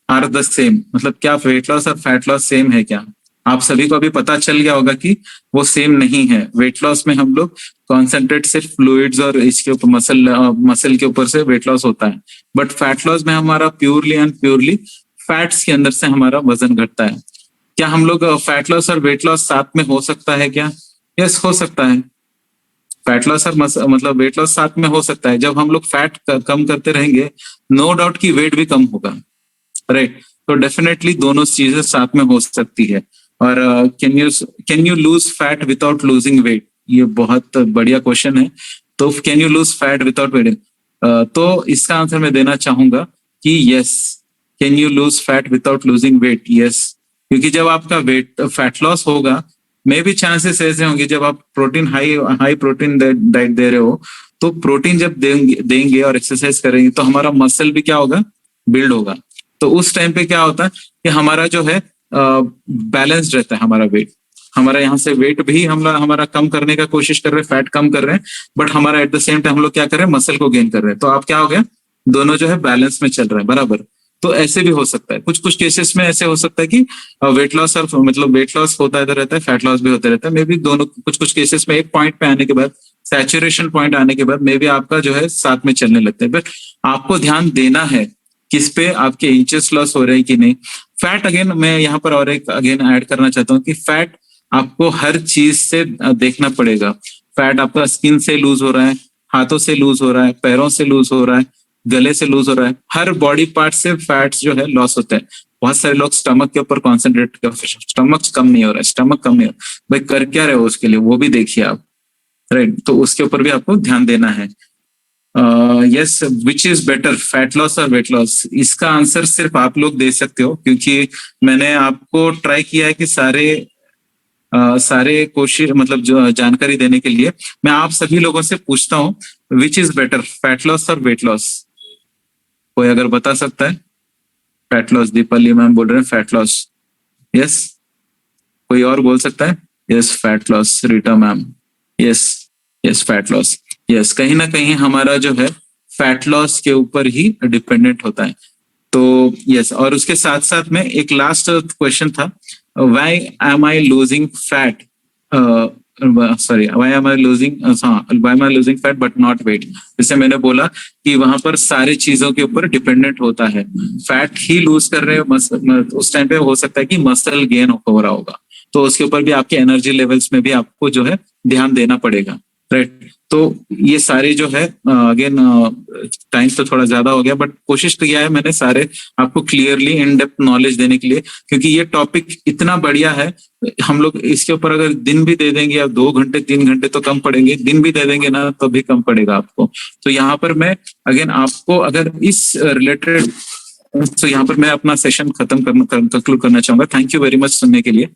are the same, मतलब क्या वेट लॉस और फैट लॉस सेम है क्या? आप सभी को अभी पता चल गया होगा कि वो सेम नहीं है। वेट लॉस में हम लोग कॉन्सेंट्रेट सिर्फ फ्लूइड्स और इसके ऊपर मसल के ऊपर से वेट लॉस होता है। बट फैट लॉस में हमारा प्योरली एंड प्योरली फैट्स के अंदर से हमारा वजन घटता है। क्या हम लोग फैट लॉस और वेट लॉस साथ में हो सकता है क्या? यस, हो सकता है। फैट लॉस और मतलब वेट लॉस साथ में हो सकता है। जब हम लोग फैट कम करते रहेंगे, नो डाउट की वेट भी कम होगा, राइट। तो डेफिनेटली दोनों चीजें साथ में हो सकती है। और can you lose fat without losing weight, ये बहुत बढ़िया क्वेश्चन है। तो can you lose fat without weight, तो इसका आंसर मैं देना चाहूंगा कि yes, can you lose fat without losing weight, yes. क्योंकि जब आपका फैट लॉस होगा, मे भी चांसेस ऐसे होंगे जब आप प्रोटीन हाई प्रोटीन डाइट दे रहे हो, तो प्रोटीन जब देंगे और एक्सरसाइज करेंगे तो हमारा मसल भी क्या होगा, बिल्ड होगा। तो उस टाइम पे क्या होता है कि हमारा जो है बैलेंस्ड रहता है हमारा वेट। हमारा यहाँ से वेट भी हमारा कम करने का कोशिश कर रहे हैं, फैट कम कर रहे हैं, बट हमारा एट द सेम टाइम हम लोग क्या कर रहे हैं, मसल को गेन कर रहे हैं। तो आप क्या हो गया, दोनों जो है बैलेंस में चल रहे हैं, बराबर। तो ऐसे भी हो सकता है, कुछ केसेस में ऐसे हो सकता है कि वेट लॉस और मतलब वेट लॉस होता रहता है, फैट लॉस भी होता रहता है। मे बी दोनों कुछ केसेस में एक पॉइंट पे आने के बाद, सैचुरेशन पॉइंट आने के बाद मे बी आपका जो है साथ में चलने लगता है। बट आपको ध्यान देना है किस पे, आपके इंचेस लॉस हो रहे हैं कि नहीं, फैट अगेन मैं यहाँ पर और एक अगेन ऐड करना चाहता हूँ कि फैट आपको हर चीज से देखना पड़ेगा। फैट आपका स्किन से लूज हो रहा है, हाथों से लूज हो रहा है, पैरों से लूज हो रहा है, गले से लूज हो रहा है, हर बॉडी पार्ट से फैट्स जो है लॉस होते हैं। बहुत सारे लोग स्टमक के ऊपर कॉन्सेंट्रेट कर, स्टमक कम नहीं हो रहा है, स्टमक कम नहीं हो रहा, भाई कर क्या रहे हो उसके लिए, वो भी देखिए आप, राइट। तो उसके ऊपर भी आपको ध्यान देना है। Yes, which is better, fat loss और वेट लॉस? इसका आंसर सिर्फ आप लोग दे सकते हो, क्योंकि मैंने आपको ट्राई किया है कि सारे कोशिश मतलब जो जानकारी देने के लिए मैं आप सभी लोगों से पूछता हूँ, which is better, fat loss और वेट लॉस? कोई अगर बता सकता है? फैट लॉस, दीपाली मैम बोल रहे हैं फैट लॉस। यस, कोई और बोल सकता है? Yes, fat loss, Rita ma'am. Yes, yes, fat loss. Yes, कहीं ना कहीं हमारा जो है फैट लॉस के ऊपर ही डिपेंडेंट होता है। तो यस, और उसके साथ साथ में एक लास्ट क्वेश्चन था, why am I losing fat, sorry, why am I losing fat but not weight? जैसे मैंने बोला कि वहां पर सारी चीजों के ऊपर डिपेंडेंट होता है। फैट ही लूज कर रहे हो उस टाइम पे हो सकता है कि मसल गेन हो रहा होगा, तो उसके ऊपर भी आपके एनर्जी लेवल्स में भी आपको जो है ध्यान देना पड़ेगा, राइट। तो ये सारे जो है अगेन टाइम तो थोड़ा ज्यादा हो गया, बट कोशिश किया है मैंने सारे आपको क्लियरली इन डेप्थ नॉलेज देने के लिए, क्योंकि ये टॉपिक इतना बढ़िया है। हम लोग इसके ऊपर अगर दिन भी दे देंगे, या 2 घंटे 3 घंटे तो कम पड़ेंगे, दिन भी दे देंगे ना तो भी कम पड़ेगा आपको। तो यहाँ पर मैं अगेन आपको अगर इस रिलेटेड, तो यहाँ पर मैं अपना सेशन खत्म कंक्लूड करना चाहूंगा। थैंक यू वेरी मच सुनने के लिए।